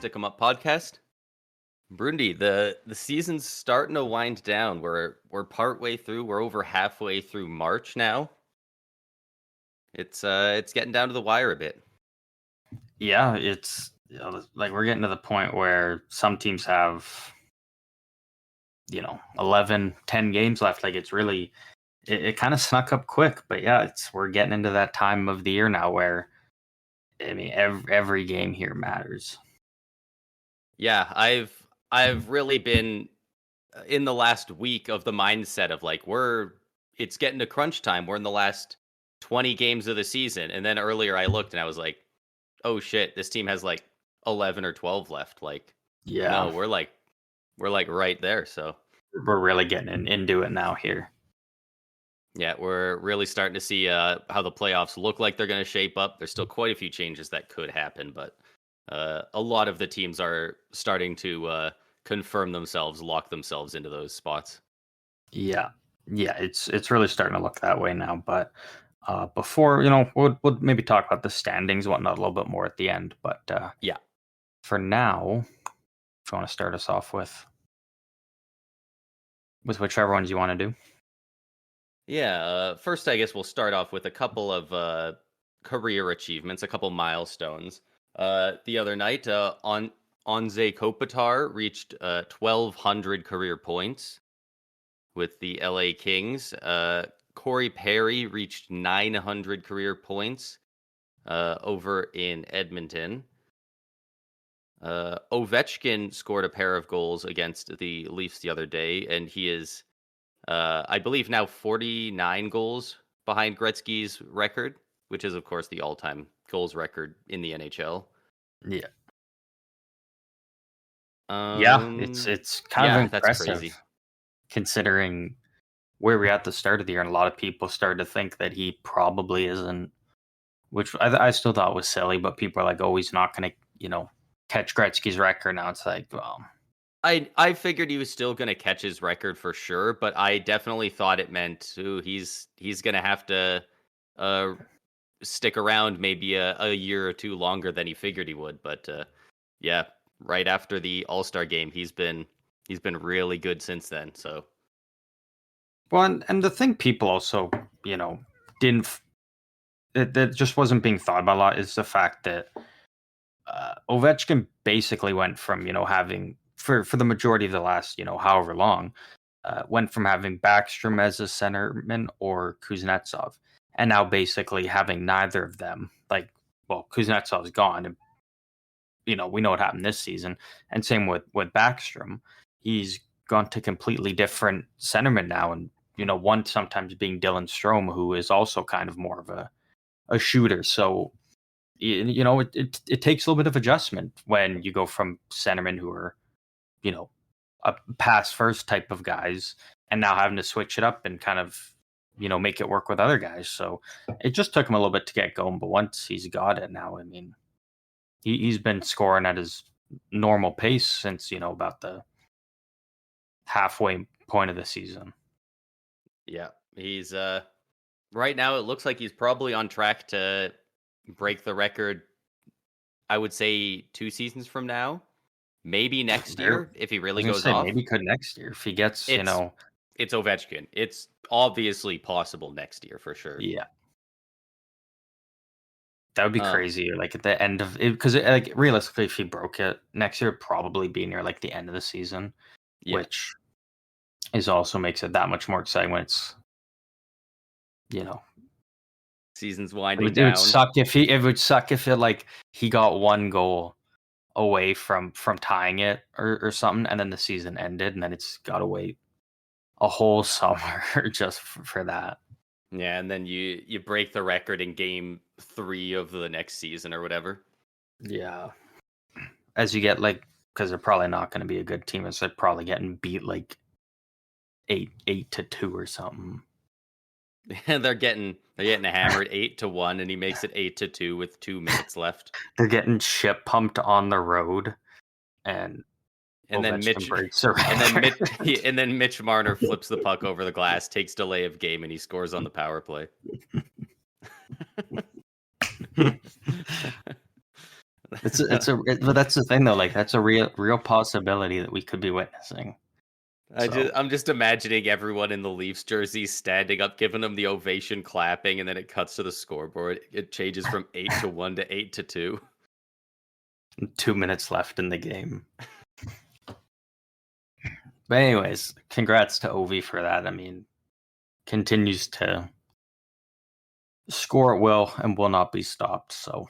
Stick 'em Up podcast. Brundi, the season's starting to wind down. We're partway through. We're over halfway through March now. It's getting down to the wire a bit. Yeah, it's like we're getting to the point where some teams have 11, 10 games left. Like it's really it kind of snuck up quick, but yeah, we're getting into that time of the year now where I mean every game here matters. Yeah, I've really been in the last week of the mindset of like it's getting to crunch time. We're in the last 20 games of the season, and then earlier I looked and I was like, oh shit, this team has like 11 or 12 left. Like, Yeah, no, we're like right there. So we're really getting into it now here. yeah, we're really starting to see how the playoffs look like they're going to shape up. There's still quite a few changes that could happen, but a lot of the teams are starting to confirm themselves, lock themselves into those spots. Yeah, it's really starting to look that way now. But before we'll maybe talk about the standings, whatnot, a little bit more at the end. But Yeah, for now, if you want to start us off with whichever ones you want to do. yeah. First, I guess we'll start off with a couple of career achievements, a couple milestones. The other night, Onze Kopitar reached 1,200 career points with the LA Kings. Corey Perry reached 900 career points over in Edmonton. Ovechkin scored a pair of goals against the Leafs the other day, and he is, I believe, now 49 goals behind Gretzky's record, which is, of course, the all-time goals record in the NHL. Yeah. It's kind of impressive. That's crazy. Considering where we're at the start of the year, and a lot of people started to think that he probably isn't, which I still thought was silly, but people are like, oh, he's not going to, catch Gretzky's record. Now it's like, well, I figured he was still going to catch his record for sure, but I definitely thought it meant he's going to have to stick around maybe a year or two longer than he figured he would. But yeah, right after the All-Star game, he's been really good since then. So, well, and the thing people also, didn't that just wasn't being thought about a lot is the fact that Ovechkin basically went from having for the majority of the last however long went from having Backstrom as a centerman or Kuznetsov, and now basically having neither of them. Like, well, Kuznetsov's gone, and we know what happened this season, and same with Backstrom. He's gone to completely different centermen now, and one sometimes being Dylan Strome, who is also kind of more of a shooter. So it takes a little bit of adjustment when you go from centermen who are a pass first type of guys, and now having to switch it up and kind of make it work with other guys. So it just took him a little bit to get going, but once he's got it now, I mean, he's been scoring at his normal pace since about the halfway point of the season. yeah, he's right now it looks like he's probably on track to break the record. I would say 2 seasons from now, maybe next year if he really goes off. Maybe could next year if he gets It's Ovechkin. It's obviously possible next year for sure. Yeah. That would be crazy. Like at the end of it, because like realistically, if he broke it next year, it'd probably be near like the end of the season, which is also makes it that much more exciting when it's season's winding it down. It would suck if it like he got one goal away from tying it or something, and then the season ended, and then it's got to wait a whole summer just for that. Yeah, and then you break the record in game 3 of the next season or whatever. Yeah. As you get like, because they're probably not going to be a good team, it's like probably getting beat like 8-2 or something. they're getting hammered 8-1, and he makes it 8-2 with 2 minutes left. They're getting shit pumped on the road, and then Mitch and then Mitch Marner flips the puck over the glass, takes delay of game, and he scores on the power play. But that's the thing though. Like that's a real possibility that we could be witnessing. So I'm just imagining everyone in the Leafs jerseys standing up, giving them the ovation, clapping, and then it cuts to the scoreboard. It changes from 8-1 to 8-2. 2 minutes left in the game. But anyways, congrats to Ovi for that. I mean, continues to score at will and will not be stopped. So,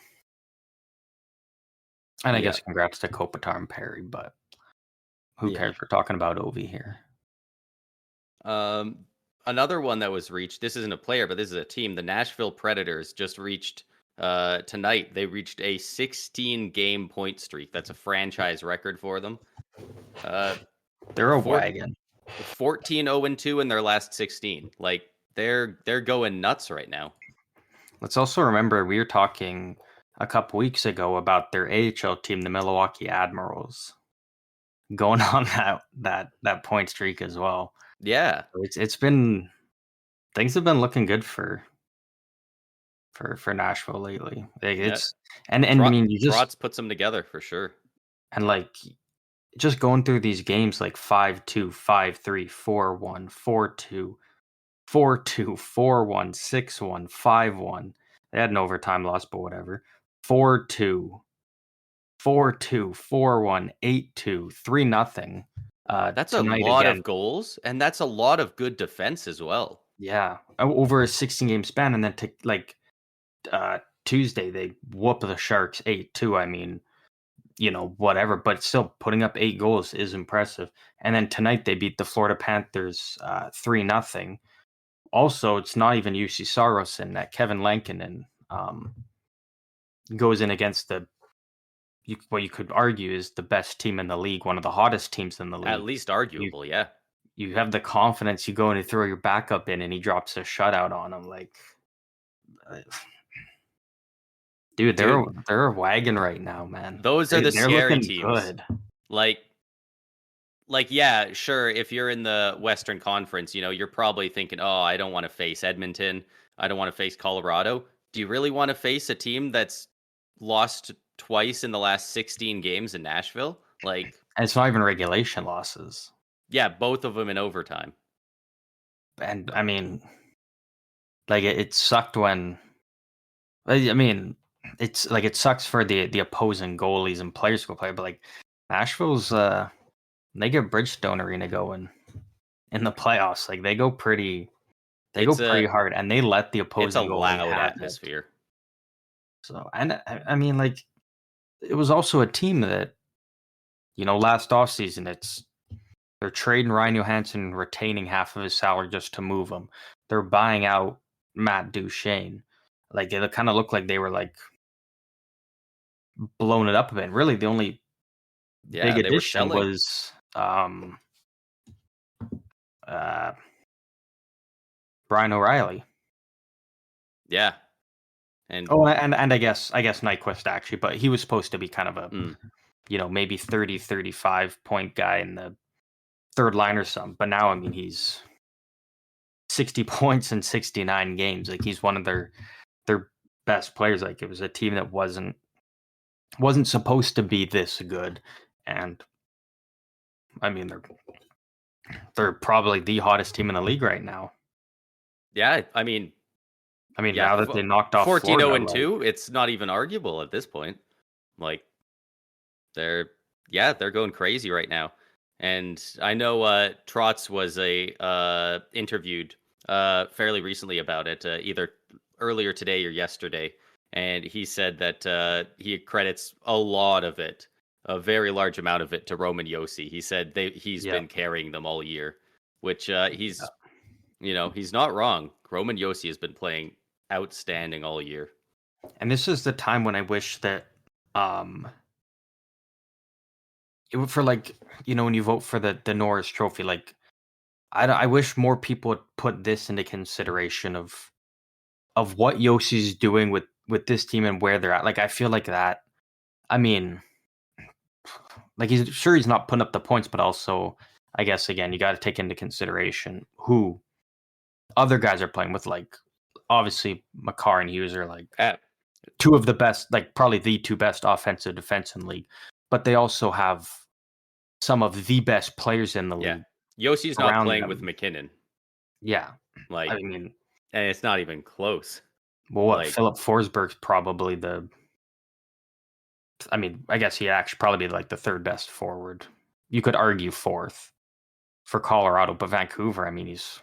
and I guess congrats to Kopitar and Perry, but who cares? We're talking about Ovi here. Another one that was reached. This isn't a player, but this is a team. The Nashville Predators just reached tonight. They reached a 16-game point streak. That's a franchise record for them. They're a wagon. 14-0-2 in their last 16. Like they're going nuts right now. Let's also remember we were talking a couple weeks ago about their AHL team, the Milwaukee Admirals, going on that point streak as well. Yeah, it's been things have been looking good for Nashville lately. Like it's and I mean you just Trotz puts them together for sure. And like just going through these games like 5-2, 5-3, 4-1, 4-2, 4-2, 4-1, 6-1, 5-1. They had an overtime loss, but whatever. 4-2, 4-2, 4-1, 8-2, 3-0. That's a lot of goals, and that's a lot of good defense as well. Yeah, over a 16-game span, and then to like Tuesday they whoop the Sharks 8-2. I mean, whatever, but still putting up 8 goals is impressive. And then tonight they beat the Florida Panthers 3-0. Also, it's not even UC Saros that Kevin Lankinen goes in against what you could argue is the best team in the league, one of the hottest teams in the league. At least arguable, yeah. You have the confidence, you go in and throw your backup in, and he drops a shutout on him. Like, dude, they're a wagon right now, man. Those are the scary teams. Good. Like, yeah, sure. If you're in the Western Conference, you're probably thinking, oh, I don't want to face Edmonton. I don't want to face Colorado. Do you really want to face a team that's lost twice in the last 16 games in Nashville? Like, and it's not even regulation losses. Yeah, both of them in overtime. And I mean, like it sucked when. I mean, it's like it sucks for the opposing goalies and players who play, but like Nashville's they get Bridgestone Arena going in the playoffs. Like they go pretty hard, and they let the opposing. It's a loud atmosphere. So, and I mean, like it was also a team that, last offseason, they're trading Ryan Johansson, retaining half of his salary just to move him. They're buying out Matt Duchene. Like it kind of looked like they were like blown it up a bit. Really, the only big addition was Brian O'Reilly. Yeah. And I guess Nyquist actually, but he was supposed to be kind of a maybe 30-35 point guy in the third line or something. But now I mean he's 60 points in 69 games. Like he's one of their best players. Like it was a team that wasn't supposed to be this good, and I mean they're probably the hottest team in the league right now. Yeah, I mean now that they knocked off 14-0-2, it's not even arguable at this point. Like they're going crazy right now. And I know Trotz was interviewed fairly recently about it, either earlier today or yesterday, and he said that he credits a lot of it, a very large amount of it, to Roman Josi. He said he's been carrying them all year, which he's not wrong. Roman Josi has been playing outstanding all year. And this is the time when I wish that for like, when you vote for the Norris Trophy, like I wish more people would put this into consideration of what Yossi's doing with this team and where they're at. Like I feel like that. I mean, like he's not putting up the points, but also I guess again you got to take into consideration who other guys are playing with. Like obviously Makar and Hughes are like two of the best, like probably the two best offensive defense in the league, but they also have some of the best players in the Yeah. league Yossi's not around playing with them. McKinnon. Yeah. I Like, mean, and it's not even close. well, what Like, Philip Forsberg's probably I guess he actually probably be like the third best forward. You could argue fourth for Colorado, but Vancouver, I mean, he's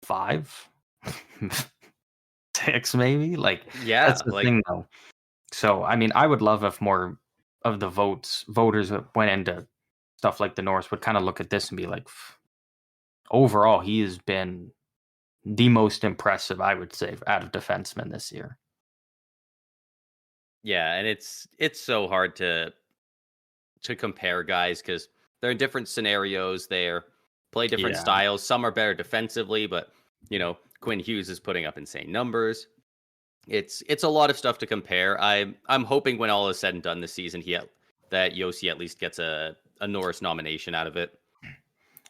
5, 6 maybe. Like that's yeah, the like thing though. So I mean, I would love if more of the voters that went into stuff like the North would kind of look at this and be like, overall, he has been the most impressive, I would say, out of defensemen this year. yeah, and it's so hard to compare guys because they're in different scenarios. They're play different Yeah. styles. Some are better defensively, but Quinn Hughes is putting up insane numbers. It's a lot of stuff to compare. I'm hoping when all is said and done this season, that Yossi at least gets a Norris nomination out of it.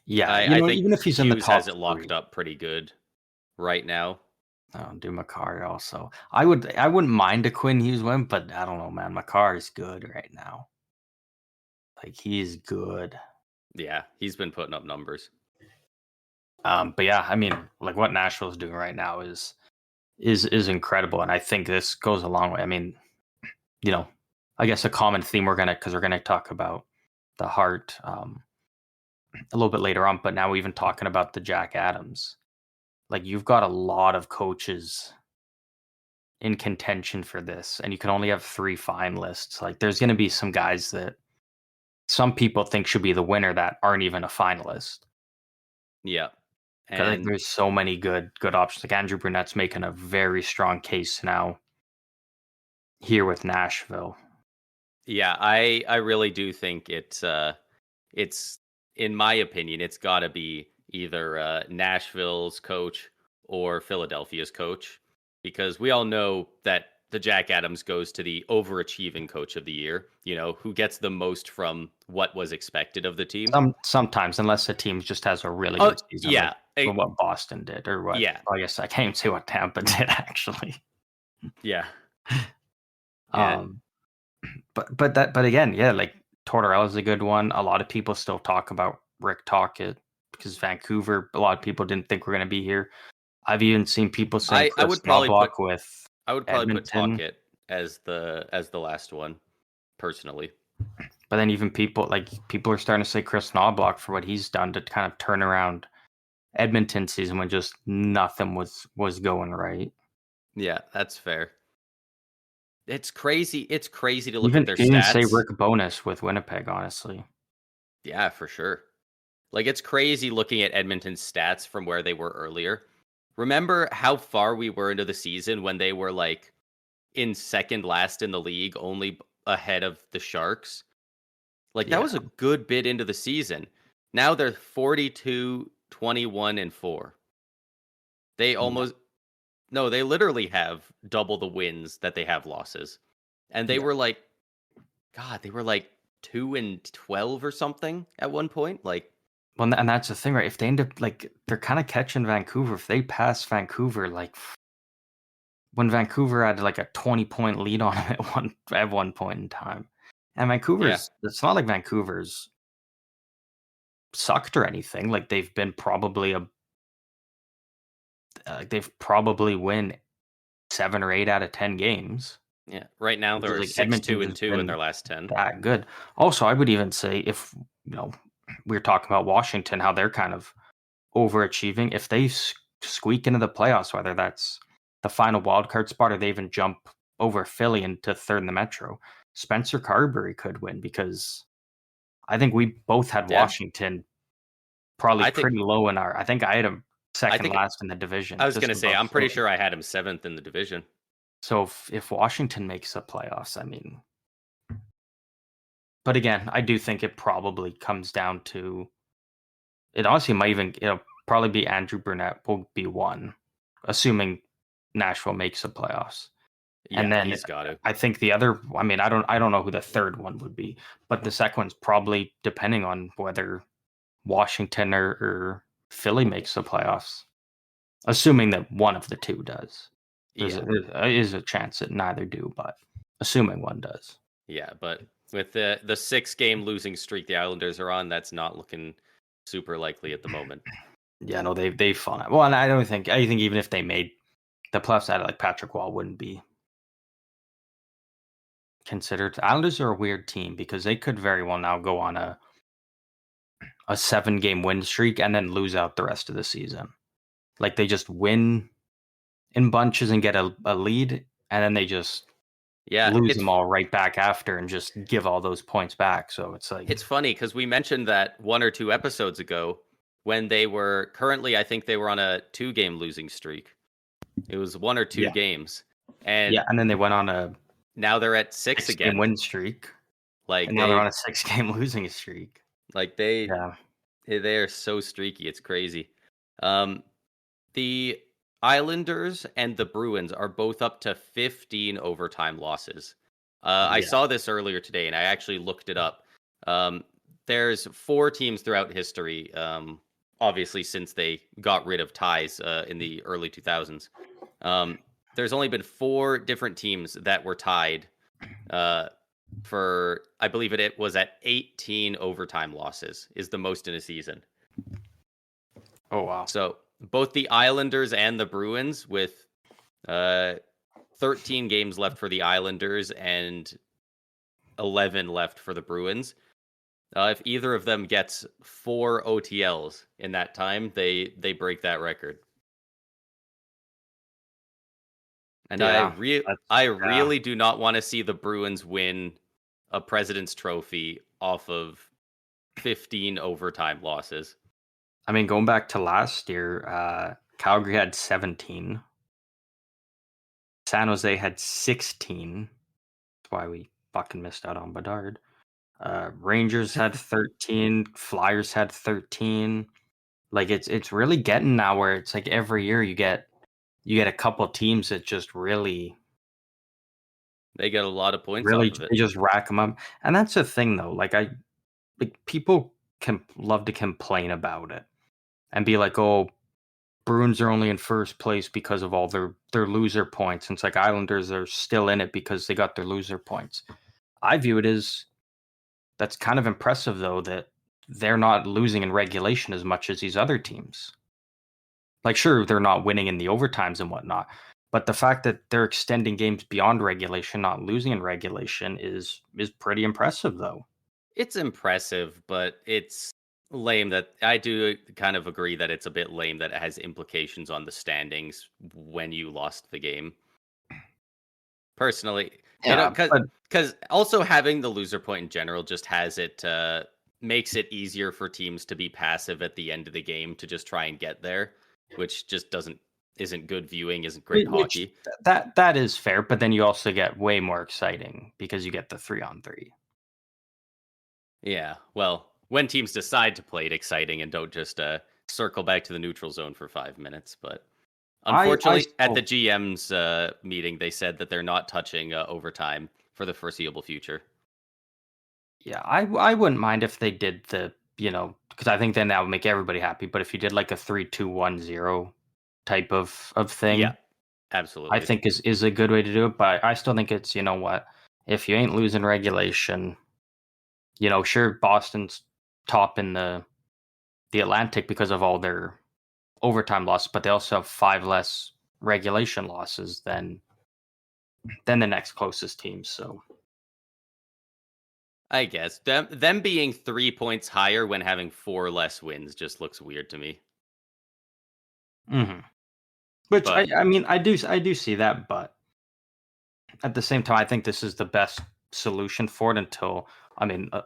Yeah, I think even if he's in the Hughes top has it locked 3. up pretty good right now. Oh, do Makar also. I wouldn't mind a Quinn Hughes win, but I don't know, man. Makar is good right now. Like he is good. Yeah, he's been putting up numbers. But yeah, I mean, like what Nashville's doing right now is incredible, and I think this goes a long way. I mean, I guess a common theme we're gonna talk about the Hart a little bit later on, but now we're even talking about the Jack Adams. Like you've got a lot of coaches in contention for this, and you can only have 3 finalists. Like there's going to be some guys that some people think should be the winner that aren't even a finalist. Yeah, 'Cause, like and there's so many good options. Like Andrew Burnett's making a very strong case now here with Nashville. yeah, I really do think it's in my opinion, it's got to be either Nashville's coach or Philadelphia's coach because we all know that the Jack Adams goes to the overachieving coach of the year, who gets the most from what was expected of the team. Sometimes, unless the team just has a really Oh, good season, like yeah. what Boston did, or what Yeah. I guess I can't even say what Tampa did actually. Yeah. And Um, but again, yeah, like Tortorella's a good one. A lot of people still talk about Rick Tocchet because Vancouver. A lot of people didn't think we're going to be here. I've even seen people saying I Chris would probably put Knobloch with I would probably put Edmonton, Talkett as the last one personally. but then even people are starting to say Chris Knobloch for what he's done to kind of turn around Edmonton season when just nothing was going right. Yeah, that's fair. It's crazy. It's crazy to look at their Even say stats. Rick Bowness with Winnipeg, honestly. Yeah, for sure. Like it's crazy looking at Edmonton's stats from where they were earlier. Remember how far we were into the season when they were like in second last in the league, only ahead of the Sharks? Like that Yeah. was a good bit into the season. Now they're 42, 21, and 4. They Yeah. almost no, they literally have double the wins that they have losses. And they Yeah. were like God, they were like 2 and 12 or something at one point. Like Well, and that's the thing, right? If they end up like they're kind of catching Vancouver, if they pass Vancouver, like when Vancouver had like a 20-point lead on them at one point in time, and yeah. it's not like Vancouver's sucked or anything. Like they've probably win 7 or 8 out of 10 games. Yeah. Right now Because they're like 6, Edmonton 2, and has 2 in their been last 10. that good. Also, I would even say if we are talking about Washington, how they're kind of overachieving. If they squeak into the playoffs, whether that's the final wild card spot or they even jump over Philly into third in the Metro, Spencer Carberry could win because I think we both had Yeah. Washington probably I think pretty low in our. I think I had him I second think last in the I division, was going just to say above I'm pretty Philly. sure I had him 7th in the division. So if Washington makes the playoffs, I mean, but again, I do think it probably comes down to it. Honestly, might even it'll probably be Andrew Burnett will be one, assuming Nashville makes the playoffs. And Yeah, then he's got to. I think the other, I mean, I don't know who the third one would be, but the second one's probably depending on whether Washington or Philly makes the playoffs, assuming that one of the two does. There's Yeah, there is a chance that neither do, but assuming one does. yeah, but with the 6-game losing streak the Islanders are on, that's not looking super likely at the moment. Yeah, no, they fun it. Well, and I think even if they made the playoffs, out, like Patrick Wall wouldn't be considered. Islanders are a weird team because they could very well now go on a 7-game win streak and then lose out the rest of the season. Like they just win in bunches and get a lead, and then they just Yeah, lose them all right back after and just give all those points back. So it's like, it's funny because we mentioned that 1 or 2 episodes ago when they were currently, I think they were on a 2-game losing streak. It was 1 or 2 yeah, games, yeah, and and then they went on a now they're at 6 6-game again. win streak, Like and now they're on a 6-game losing streak. like they Yeah, they are so streaky. It's crazy. Um, the Islanders and the Bruins are both up to 15 overtime losses. I yeah, saw this earlier today, and I actually looked it up. Um, there's 4 teams throughout history, obviously since they got rid of ties in the early 2000s. Um, there's only been 4 different teams that were tied uh, for, I believe it was at 18 overtime losses, is the most in a season. oh wow, So both the Islanders and the Bruins, with uh, 13 games left for the Islanders and 11 left for the Bruins. If either of them gets 4 OTLs in that time, they break that record. And yeah, I that's yeah. really do not want to see the Bruins win a President's Trophy off of 15 overtime losses. I mean, going back to last year, Calgary had 17, San Jose had 16. That's why we fucking missed out on Bedard. Rangers had 13, Flyers had 13. Like it's really getting now where it's like every year you get a couple teams that just really They get a lot of points really off of it. they just rack them up. And that's the thing though. Like people can love to complain about it and be like, "Oh, Bruins are only in first place because of all their loser points." And it's like Islanders are still in it because they got their loser points. I view it as that's kind of impressive though that they're not losing in regulation as much as these other teams. Like, sure, they're not winning in the overtimes and whatnot, but the fact that they're extending games beyond regulation, not losing in regulation, is pretty impressive, though. It's impressive, but it's lame that I do kind of agree that it's a bit lame that it has implications on the standings when you lost the game. Personally, Yeah, but because also having the loser point in general just has it makes it easier for teams to be passive at the end of the game to just try and get there, which just isn't good viewing, isn't great which hockey. that is fair. But then you also get way more exciting because you get the 3-on-3. Yeah, well, when teams decide to play it exciting and don't just circle back to the neutral zone for 5 minutes, but I unfortunately, at the still GM's meeting, they said that they're not touching overtime for the foreseeable future. yeah, I wouldn't mind if they did because I think then that would make everybody happy. But if you did like a 3-2-1-0 type of Yeah, thing, I absolutely. think is a good way to do it. But I still think it's what if you ain't losing regulation, sure Boston's top in the Atlantic because of all their overtime losses, but they also have 5 less regulation losses than the next closest team. So I guess them being 3 points higher when having 4 less wins just looks weird to me. mhm. Which I But I mean I do see that, but at the same time I think this is the best solution for it until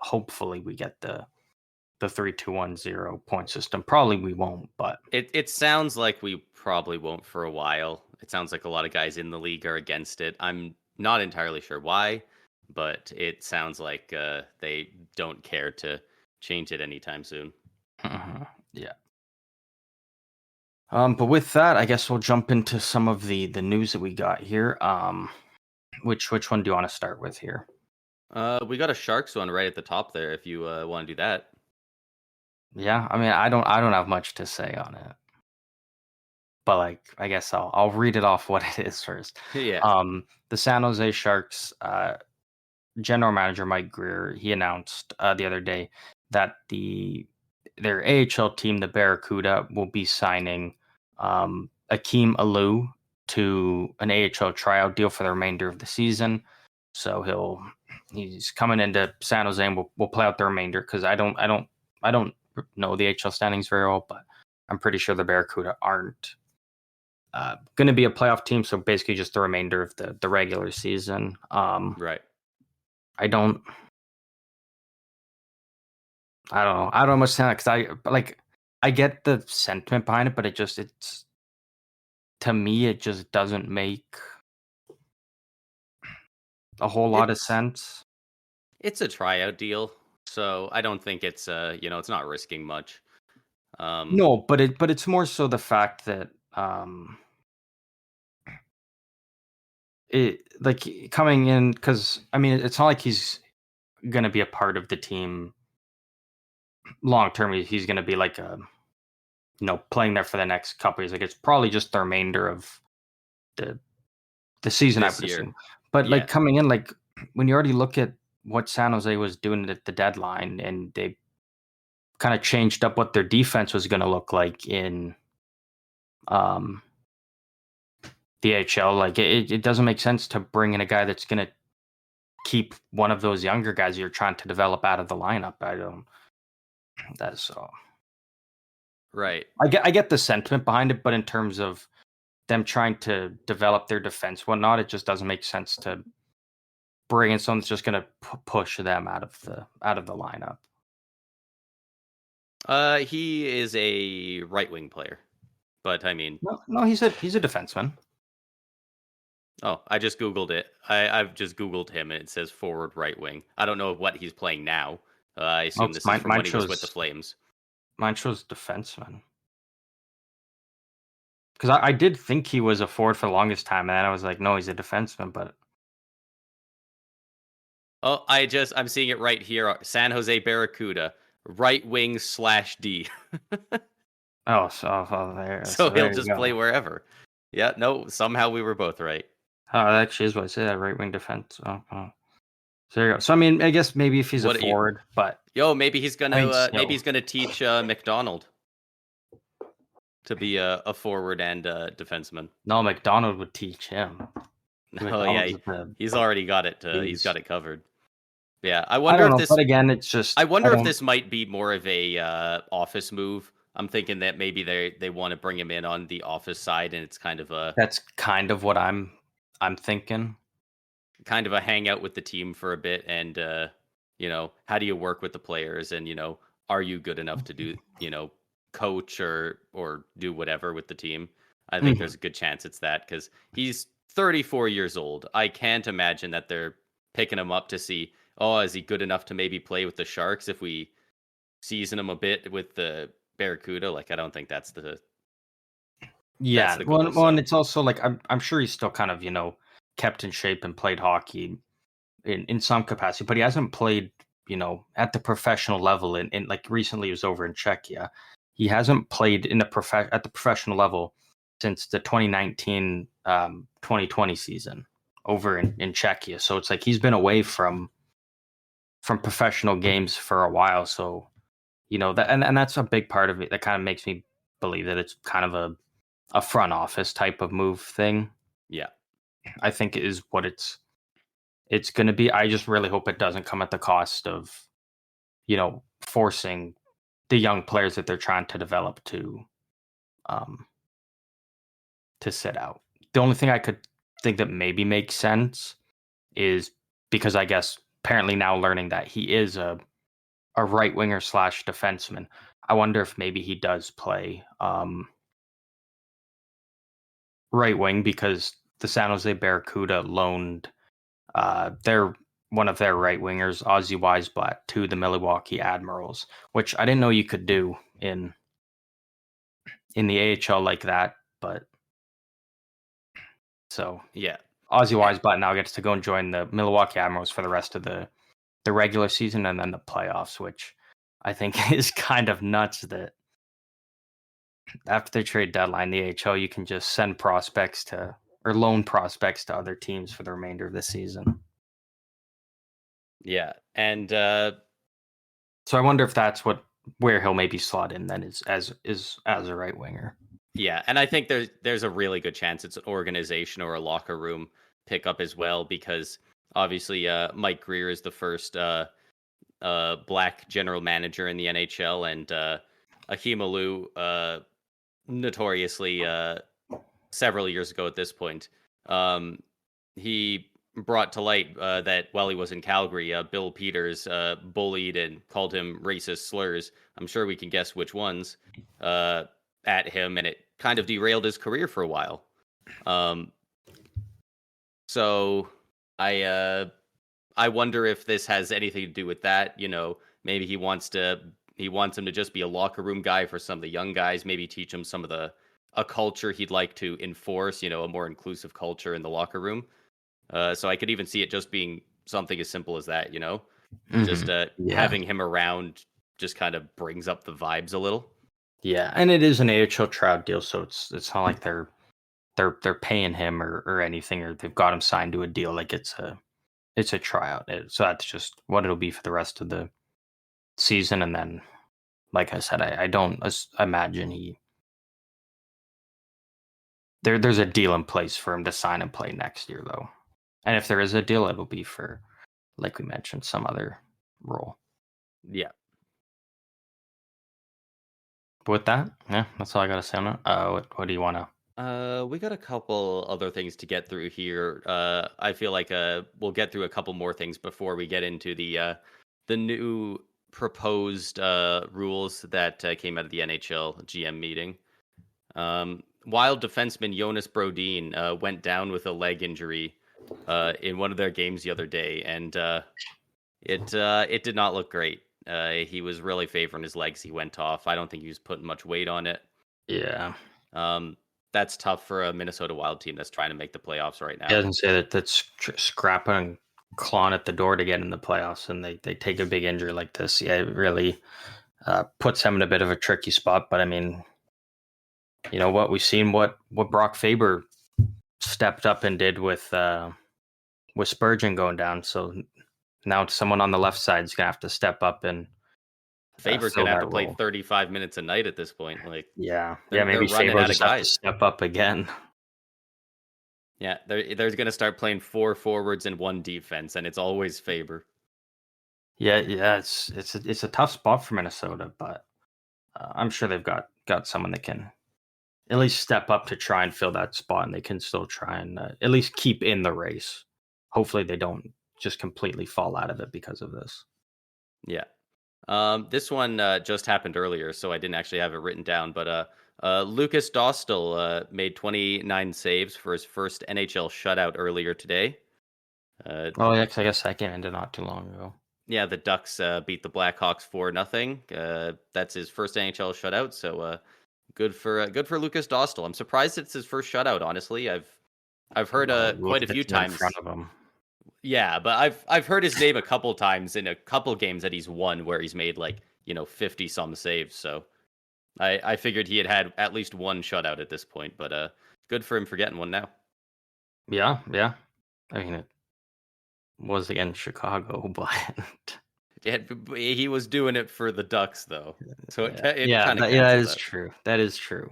hopefully we get the 3-2-1-0 point system. Probably we won't, but it sounds like we probably won't for a while. It sounds like a lot of guys in the league are against it. I'm not entirely sure why, but it sounds like they don't care to change it anytime soon. yeah. But with that, I guess we'll jump into some of the news that we got here. Which one do you want to start with here? We got a Sharks one right at the top there. If you want to do that, Yeah, I mean, I don't have much to say on it, but like I guess I'll read it off what it is first. Yeah. The San Jose Sharks general manager Mike Greer, he announced the other day that their AHL team, the Barracuda, will be signing Akeem Alou to an AHL tryout deal for the remainder of the season. So he's coming into San Jose and we'll play out the remainder because I don't know the AHL standings very well, but I'm pretty sure the Barracuda aren't going to be a playoff team. So basically just the remainder of the regular season. Right. I don't know. I don't understand because I get the sentiment behind it, but it's to me it just doesn't make a whole lot of It's sense. it's a tryout deal, so I don't think it's it's not risking much. No, but it's more so the fact that it like coming in because I mean it's not like he's gonna be a part of the team long term. He's gonna be like a playing there for the next couple years. Like it's probably just the remainder of the season, I this would year. assume. But Yeah. like coming in, like when you already look at what San Jose was doing at the deadline, and they kind of changed up what their defense was going to look like in um, the AHL. Like it doesn't make sense to bring in a guy that's going to keep one of those younger guys you're trying to develop out of the lineup. I don't. That's so. Right. I get the sentiment behind it, but in terms of them trying to develop their defense, whatnot, it just doesn't make sense to bring in someone that's just going to push them out of the lineup. He is a right wing player, but I mean, No, he's a defenseman. oh, I just googled it. I've just googled him, and it says forward right wing. I don't know what he's playing now. I Oh, assume this is from when he was with the Flames. Mine shows defenseman. Because I did think he was a forward for the longest time, and then I was like, no, he's a defenseman. But Oh, I'm seeing it right here. San Jose Barracuda, right wing / D. there, So he'll there you just play go. wherever. Yeah, no, somehow we were both right. Oh, that actually is what I said. Right wing defense. Oh. So there you go. So I mean, I guess maybe if he's a forward, but maybe he's I mean, gonna teach McDonald to be a forward and a defenseman. no, McDonald would teach him. Oh yeah, he's already got it. He's got it covered. Yeah, I I wonder don't if know, this. but again, it's just I wonder if this might be more of a office move. I'm thinking that maybe they want to bring him in on the office side, and it's kind of a that's kind of what I'm thinking. kind of a hangout with the team for a bit, and how do you work with the players, and are you good enough to do coach or do whatever with the team? I think there's a good chance it's that because he's 34 years old. I can't imagine that they're picking him up to see, oh, is he good enough to maybe play with the Sharks if we season him a bit with the Barracuda? Like, I don't think that's the Yeah, goal, well, and it's also like I'm sure he's still kind of kept in shape and played hockey in some capacity, but he hasn't played at the professional level. In like recently, he was over in Czechia. He hasn't played at the professional level since the 2019 2020 season over in Czechia. So it's like he's been away from professional games for a while. So that and that's a big part of it that kind of makes me believe that it's kind of a front office type of move thing. Yeah. I think is what it's going to be. I just really hope it doesn't come at the cost of forcing the young players that they're trying to develop to sit out. The only thing I could think that maybe makes sense is because I guess apparently now learning that he is a right winger / defenseman. I wonder if maybe he does play right wing because the San Jose Barracuda loaned one of their right wingers, Ozzy Weisblatt, to the Milwaukee Admirals, which I didn't know you could do in the AHL like that. But so Yeah. Ozzy Weisblatt now gets to go and join the Milwaukee Admirals for the rest of the regular season and then the playoffs, which I think is kind of nuts that after the trade deadline, the AHL, you can just send prospects to or loan prospects to other teams for the remainder of the season. Yeah, and So I wonder if that's where he'll maybe slot in then is as a right winger. yeah, and I think there's a really good chance it's an organization or a locker room pickup as well, because obviously Mike Greer is the first black general manager in the NHL, and Akeem Alou, notoriously several years ago at this point, um, he brought to light that while he was in Calgary, Bill Peters bullied and called him racist slurs. I'm sure we can guess which ones at him, and it kind of derailed his career for a while. Um, so I wonder if this has anything to do with that. Maybe he wants him to just be a locker room guy for some of the young guys. Maybe teach him some of a culture he'd like to enforce. A more inclusive culture in the locker room. So I could even see it just being something as simple as that. Just Yeah. having him around just kind of brings up the vibes a little. Yeah, and it is an AHL tryout deal, so it's not like they're paying him or anything, or they've got him signed to a deal. Like it's a tryout. So that's just what it'll be for the rest of the season, and then, like I said, I don't imagine there's a deal in place for him to sign and play next year, though. And if there is a deal, it'll be for, like we mentioned, some other role. Yeah. But with that, yeah, that's all I gotta say on it. What do you want to? We got a couple other things to get through here. I feel like we'll get through a couple more things before we get into the new proposed rules that came out of the NHL GM meeting. Wild defenseman Jonas Brodin went down with a leg injury in one of their games the other day, and it did not look great. He was really favoring his legs. He went off. I don't think he was putting much weight on it. Yeah, That's tough for a Minnesota Wild team that's trying to make the playoffs right he now. doesn't say that's scrapping and clawing at the door to get in the playoffs, and they take a big injury like this. Yeah, it really puts them in a bit of a tricky spot. But I mean, you know what, we've seen what Brock Faber stepped up and did with Spurgeon going down. So now someone on the left side is gonna have to step up and Faber's fill gonna have that to play role. 35 minutes a night at this point. Like, Yeah, they're maybe running Faber out of just have to guys. step up again. Yeah, they're gonna start playing 4 forwards and 1 defense, and it's always Faber. Yeah, it's a tough spot for Minnesota, but I'm sure they've got someone that can at least step up to try and fill that spot, and they can still try and at least keep in the race. Hopefully, they don't just completely fall out of it because of this. Yeah. This one just happened earlier, so I didn't actually have it written down. But Lucas Dostal made 29 saves for his first NHL shutout earlier today. Oh yeah, 'cause I guess that game ended not too long ago. Yeah, the Ducks beat the Blackhawks 4-0. That's his first NHL shutout. So good for Lucas Dostal. I'm surprised it's his first shutout. Honestly, I've heard Well, look quite at a the few team in front times. of them. Yeah, but I've heard his name a couple times in a couple games that he's won where he's made 50 some saves. So I figured he had at least one shutout at this point, but good for him for getting one now. Yeah. I mean, it was against Chicago, but Yeah, he was doing it for the Ducks though, so it yeah, kind of that cancels is out. true. That is true.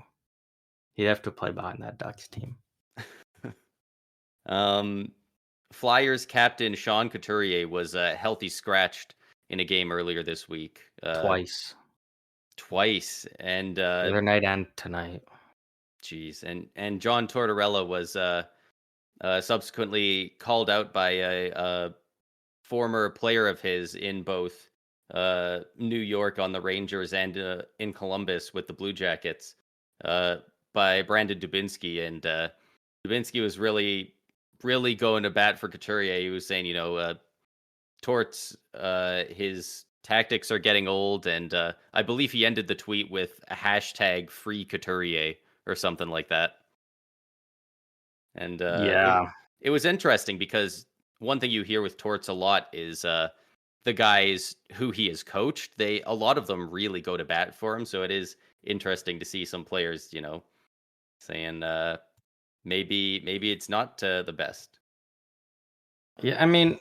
He'd have to play behind that Ducks team um, Flyers captain Sean Couturier was healthy scratched in a game earlier this week, twice, twice, and the other night and tonight. geez, and John Tortorella was subsequently called out by a former player of his in both New York on the Rangers and in Columbus with the Blue Jackets by Brandon Dubinsky. And Dubinsky was really, really going to bat for Couturier. He was saying, Torts, his tactics are getting old. And I believe he ended the tweet with a hashtag free Couturier or something like that. And Yeah, it was interesting because one thing you hear with Torts a lot is the guys who he has coached. A lot of them really go to bat for him. So it interesting to see some players, saying maybe it's not the best. Yeah, I mean,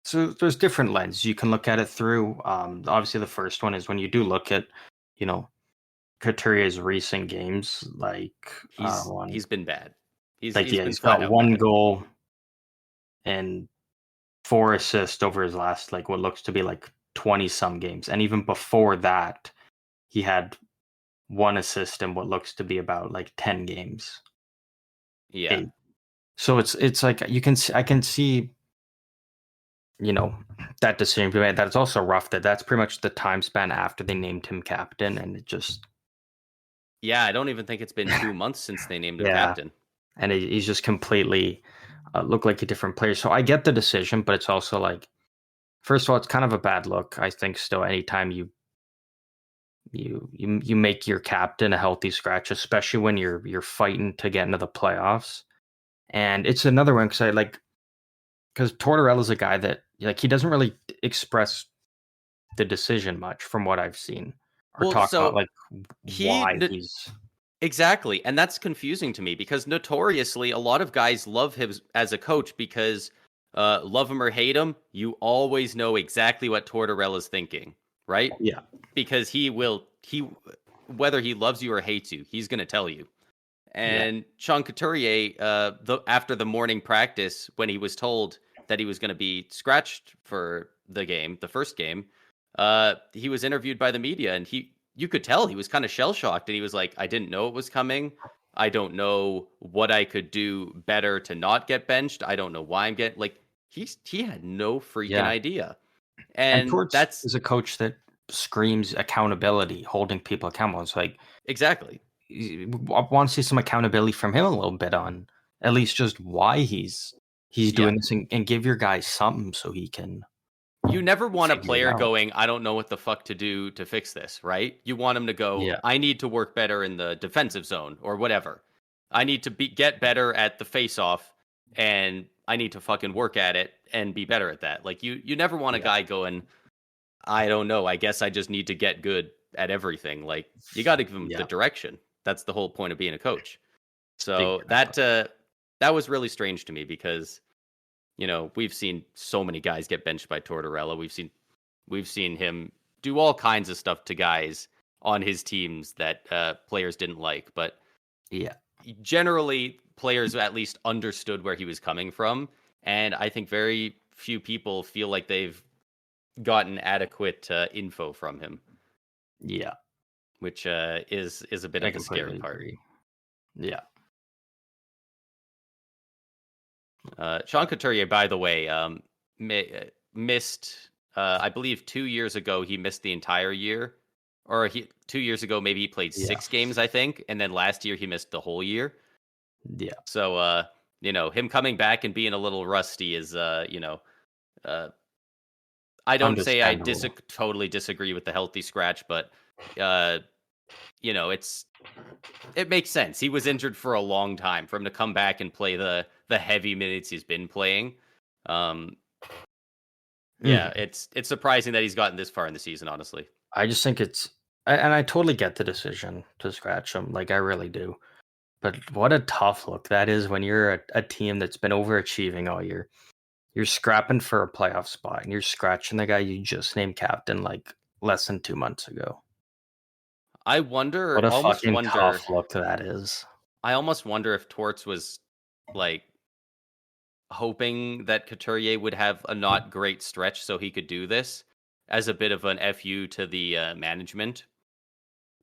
so there's different lenses you can look at it through. Obviously, the first one is when you do look at, you know, Couturier's recent games, He's been bad. He's yeah, been he's flat got out one bad. goal and 4 assists over his last what looks to be 20 some games, and even before that, he had 1 assist in what looks to be about 10 games, Yeah. 8. So it's like I can see you know, that decision to be made. That's also rough that that's pretty much the time span after they named him captain, and it just Yeah, I don't even think it's been 2 months since they named him yeah, captain. and he's just completely looked like a different player. So I get the decision, but it's also first of all, it's kind of a bad look. I think still, anytime you make your captain a healthy scratch, especially when you're fighting to get into the playoffs, and it's another one because Tortorella's a guy that he doesn't really express the decision much from what I've seen, or Well, talk about so he why n- he's exactly, and that's confusing to me because notoriously a lot of guys love him as a coach because love him or hate him, you always know exactly what Tortorella's thinking, right? yeah, Because he whether he loves you or hates you, he's going to tell you. yeah, And Sean Couturier, after the morning practice, when he was told that he was going to be scratched for the first game, he was interviewed by the media, and you could tell he was kind of shell shocked, and he was like, "I didn't know it was coming. I don't know what I could do better to not get benched. I don't know why I'm getting like." He had no freaking yeah. idea, And and Torts that's is a coach that screams accountability, holding people accountable. It's like exactly. I want to see some accountability from him a little bit on at least just why he's Yeah. doing this, and give your guy something so he can You never want a figure it player out. going, I don't know what the fuck to do to fix this, right? You want him to go, Yeah, I need to work better in the defensive zone or whatever. I need to get better at the face off and I need to fucking work at it and be better at that. Like you never want a yeah, guy going, I don't know, I guess I just need to get good at everything. Like you got to give him the yeah, direction. That's the whole point of being a coach. So exactly. that was really strange to me because we've seen so many guys get benched by Tortorella. We've seen him do all kinds of stuff to guys on his teams that players didn't like, but Yeah, generally players at least understood where he was coming from, and I think very few people feel like they've gotten adequate info from him, yeah, which is a bit I of the scary completely part. agree. Yeah, Sean Couturier, by the way, missed. I believe 2 years ago he missed the entire year, or 2 years ago maybe he played yeah, 6 games, I think, and then last year he missed the whole year. yeah. So, him coming back and being a little rusty is, uh, I don't say I Understandable. totally disagree with the healthy scratch, but uh, it's it makes sense. He was injured for a long time. For him to come back and play the heavy minutes he's been playing, um, yeah, Mhm. it's surprising that he's gotten this far in the season, honestly. I just think and I totally get the decision to scratch him. I really do. But what a tough look that is when you're a team that's been overachieving all year. You're scrapping for a playoff spot and you're scratching the guy you just named captain less than 2 months ago. What a Almost fucking wonder, tough look that is. I almost wonder if Torts was like hoping that Couturier would have a not great stretch so he could do this as a bit of an fu to the management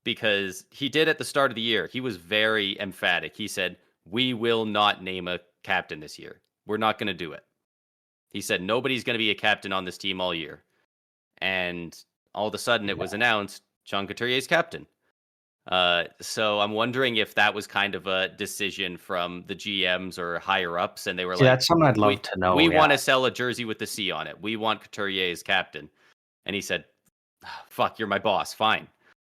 because he did at the start of the year. He was very emphatic. He said, "We will not name a captain this year. We're not going to do it." He said, "Nobody's going to be a captain on this team all year." And all of a sudden, it was Yeah. announced John Couturier's captain. So I'm wondering if that was kind of a decision from the GMs or higher ups, and they were See, like, that's something I'd love "We to we know. Yeah. want to sell a jersey with the C on it. We want Couturier as captain." And he said, "Fuck, you're my boss. Fine."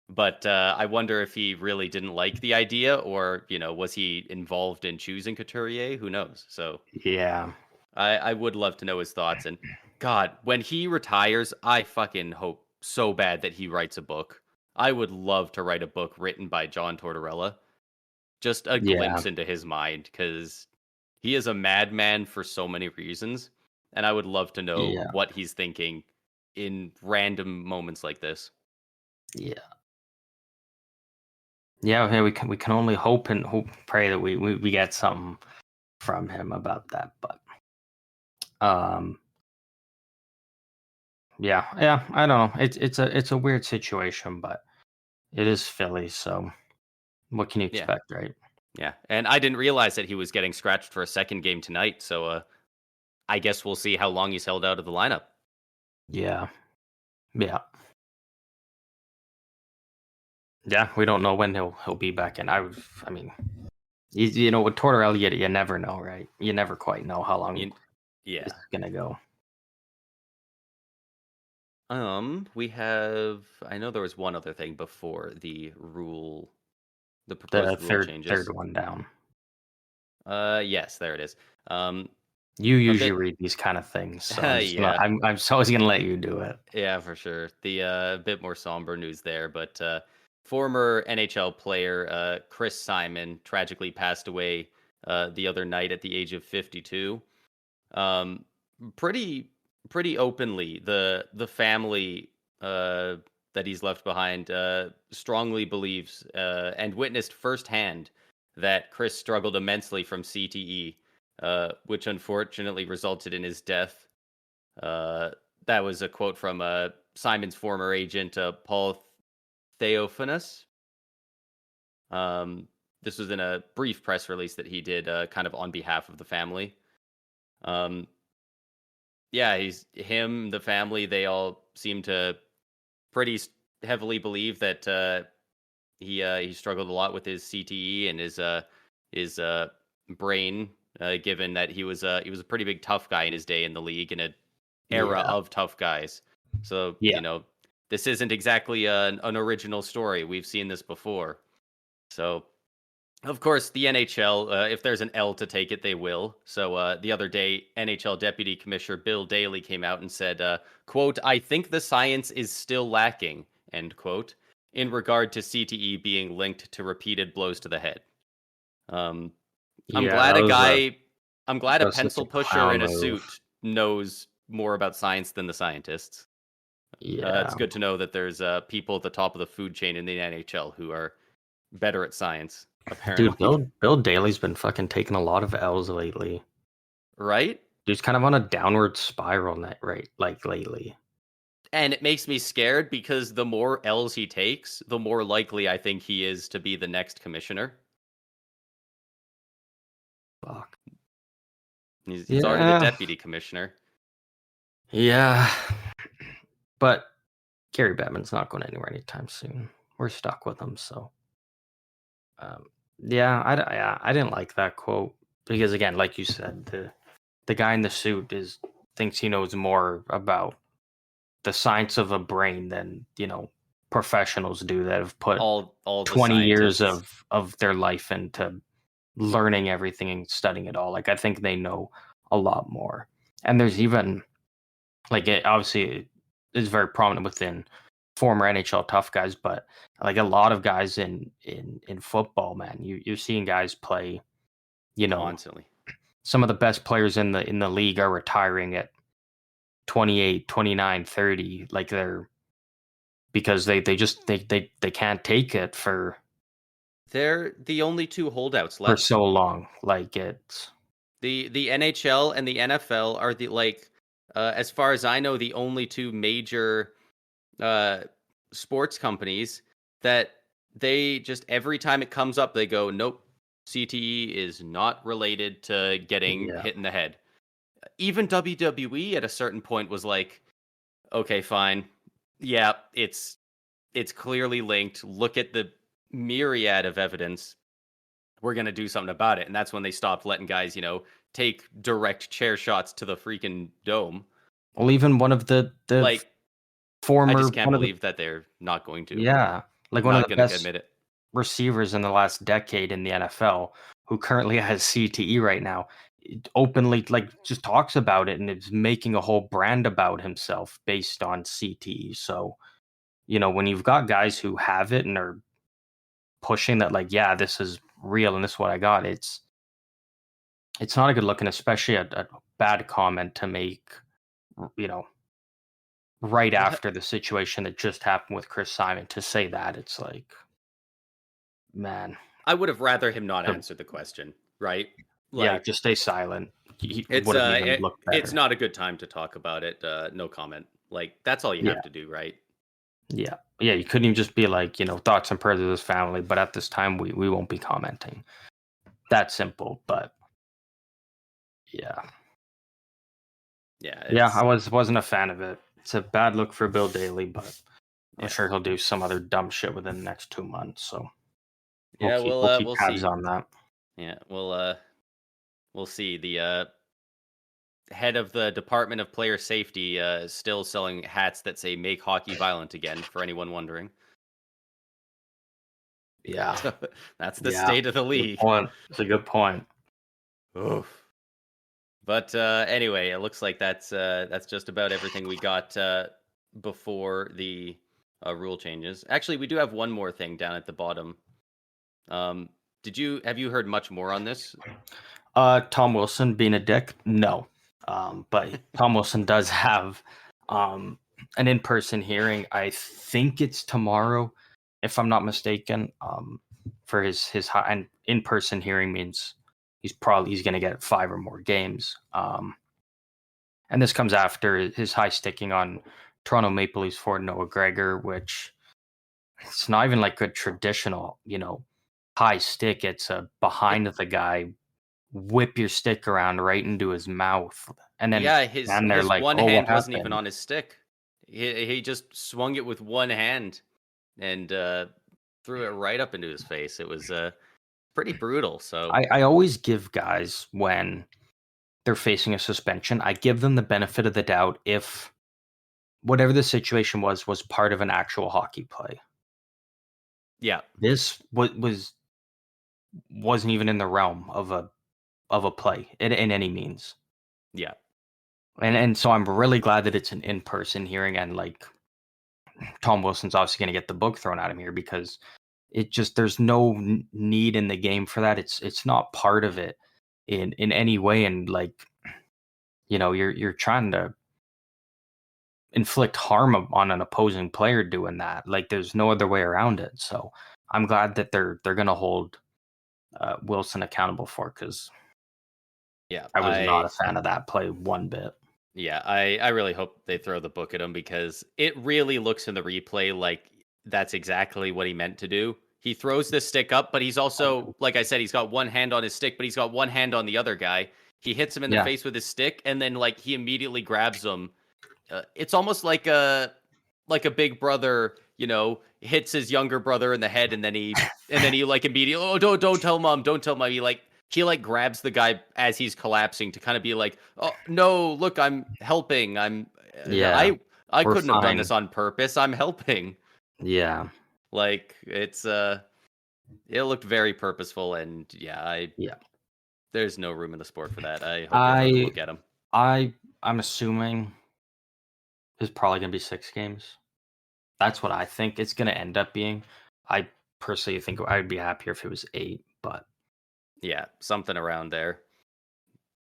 But I wonder if he really didn't like the idea, or was he involved in choosing Couturier? Who knows? So Yeah. I would love to know his thoughts. And God, when he retires, I fucking hope so bad that he writes a book. I would love to write a book written by John Tortorella. Just a Yeah, glimpse into his mind, because he is a madman for so many reasons, and I would love to know yeah, what he's thinking in random moments like this. yeah, yeah. Okay, we can only hope and pray that we get something from him about that. But um, yeah. I don't know. It's a weird situation, but it is Philly, so what can you Yeah, expect, right? yeah, and I didn't realize that he was getting scratched for a second game tonight, so I guess we'll see how long he's held out of the lineup. Yeah, yeah, yeah. We don't know when he'll be back in. I mean, with Tortorella, you never know, right? You never quite know how long You, yeah. it's gonna go. We have. I know there was one other thing before the The proposed rule third changes. one down. Yes, there it is. Um, You a usually bit. read these kind of things, so Yeah, I'm just always gonna let you do it. yeah, for sure. The bit more somber news there, but former NHL player Chris Simon tragically passed away the other night at the age of 52. Um, pretty pretty openly, the family that he's left behind strongly believes and witnessed firsthand that Chris struggled immensely from CTE, which unfortunately resulted in his death. Uh, that was a quote from Simon's former agent, Paul Theophanous. Um, this was in a brief press release that he did, kind of on behalf of the family. Um, yeah, he's him, the family. They all seem to heavily believe that he struggled a lot with his CTE and his brain, given that he was a pretty big tough guy in his day in the league, in a era Yeah, of tough guys. So, yeah, this isn't exactly an original story. We've seen this before. So, of course, the NHL, if there's an L to take it, they will. So, the other day, NHL Deputy Commissioner Bill Daly came out and said, quote, "I think the science is still lacking," end quote, in regard to CTE being linked to repeated blows to the head. Um, I'm yeah. glad That a was guy, I'm glad a such a pencil pusher clown in a move. suit knows more about science than the scientists. It's Yeah, good to know that there's people at the top of the food chain in the NHL who are better at science, dude. apparently. Bill Daly's been fucking taking a lot of L's lately. Right? Dude's kind of on a downward spiral net right like lately. And it makes me scared because the more L's he takes, the more likely I think he is to be the next commissioner. Fuck. He's already the Yeah, deputy commissioner. yeah. But Gary Bettman's not going anywhere anytime soon. We're stuck with him, so um, yeah, I didn't like that quote because again, like you said, the guy in the suit is thinks he knows more about the science of a brain than professionals do that have put All the 20 years scientists of their life into learning everything and studying it all. Like I think they know a lot more, and there's even like it obviously is very prominent within former NHL tough guys, but like a lot of guys in football, man, you're seeing guys play. You know, constantly. some of the best players in the league are retiring at 28, 29, 30. Like they're because they just they can't take it They're the only two holdouts for left. so long. Like it's The NHL and the NFL are as far as I know, the only two major uh, sports companies that they just every time it comes up, they go, nope, CTE is not related to getting yeah, hit in the head. Even WWE at a certain point was like, okay, fine, yeah, it's clearly linked. Look at the myriad of evidence. We're gonna do something about it, and that's when they stopped letting guys, take direct chair shots to the freaking dome. well, even one of the Like, I former just can't one of the believe that they're not going to, yeah, like one of not the gonna best admit it. receivers in the last decade in the NFL, who currently has CTE right now, openly like just talks about it and is making a whole brand about himself based on CTE. So when you've got guys who have it and are pushing that, like, yeah, this is real and this is what I got, it's not a good look, and especially a bad comment to make, you know, right after the situation that just happened with Chris Simon. To say that, it's like, man, I would have rather him not answer the question, right? yeah, Like just stay silent. He it's would have even looked it's better. not a good time to talk about it. No comment. Like that's all you Yeah, have to do, right? yeah. You couldn't even just be like, thoughts and prayers of this family, but at this time we won't be commenting. That simple, but yeah. Yeah, Yeah, I it's wasn't a fan of it. It's a bad look for Bill Daly, but I'm yeah. sure he'll do some other dumb shit within the next 2 months. So Yeah, we'll keep we'll tabs see. on that. Yeah, we'll see. The head of the Department of Player Safety is still selling hats that say "Make Hockey Violent Again" for anyone wondering. Yeah, So that's the yeah. state of the Good league. point. It's a good point. Oof. But anyway, it looks like that's just about everything we got before the rule changes. Actually, we do have one more thing down at the bottom. Um, have you heard much more on this? Tom Wilson being a dick? No. But Tom Wilson does have an in-person hearing. I think it's tomorrow, if I'm not mistaken. For his high, and in-person hearing means he's going to get 5 or more games. And this comes after his high sticking on Toronto Maple Leafs for Noah Gregor, which it's not even like a traditional, high stick. It's a It, behind the guy, whip your stick around right into his mouth, and then yeah, they're his like, one "Oh, what hand wasn't even happened?" on his stick. He just swung it with one hand and threw it right up into his face. It was pretty brutal. So I always give guys, when they're facing a suspension, I give them the benefit of the doubt if whatever the situation was part of an actual hockey play. yeah, This wasn't even in the realm of a play in any means. yeah, And so I'm really glad that it's an in-person hearing, and like Tom Wilson's obviously going to get the book thrown at him here, because there's no need in the game for that. It's not part of it in any way, and like, you're trying to inflict harm on an opposing player doing that. Like, there's no other way around it. So I'm glad that they're going to hold Wilson accountable for, because yeah. I was not a fan of that play one bit. Yeah, I really hope they throw the book at him because it really looks in the replay like that's exactly what he meant to do. He throws the stick up, but he's also, like I said, he's got one hand on his stick, but he's got one hand on the other guy. He hits him in the Yeah, face with his stick, and then like he immediately grabs him. It's almost like a big brother, hits his younger brother in the head, and then he like immediately, oh, don't tell mom, don't tell mom. He grabs the guy as he's collapsing to kind of be like, oh no, look, I'm helping. yeah, I we're couldn't have done fine. this on purpose. I'm helping. Yeah, Like it looked very purposeful, and yeah, yeah. there's no room in the sport for that. I hope they throw the I book at him. I'm assuming it's probably going to be 6 games. That's what I think it's going to end up being. I personally think I'd be happier if it was 8, Yeah, something around there.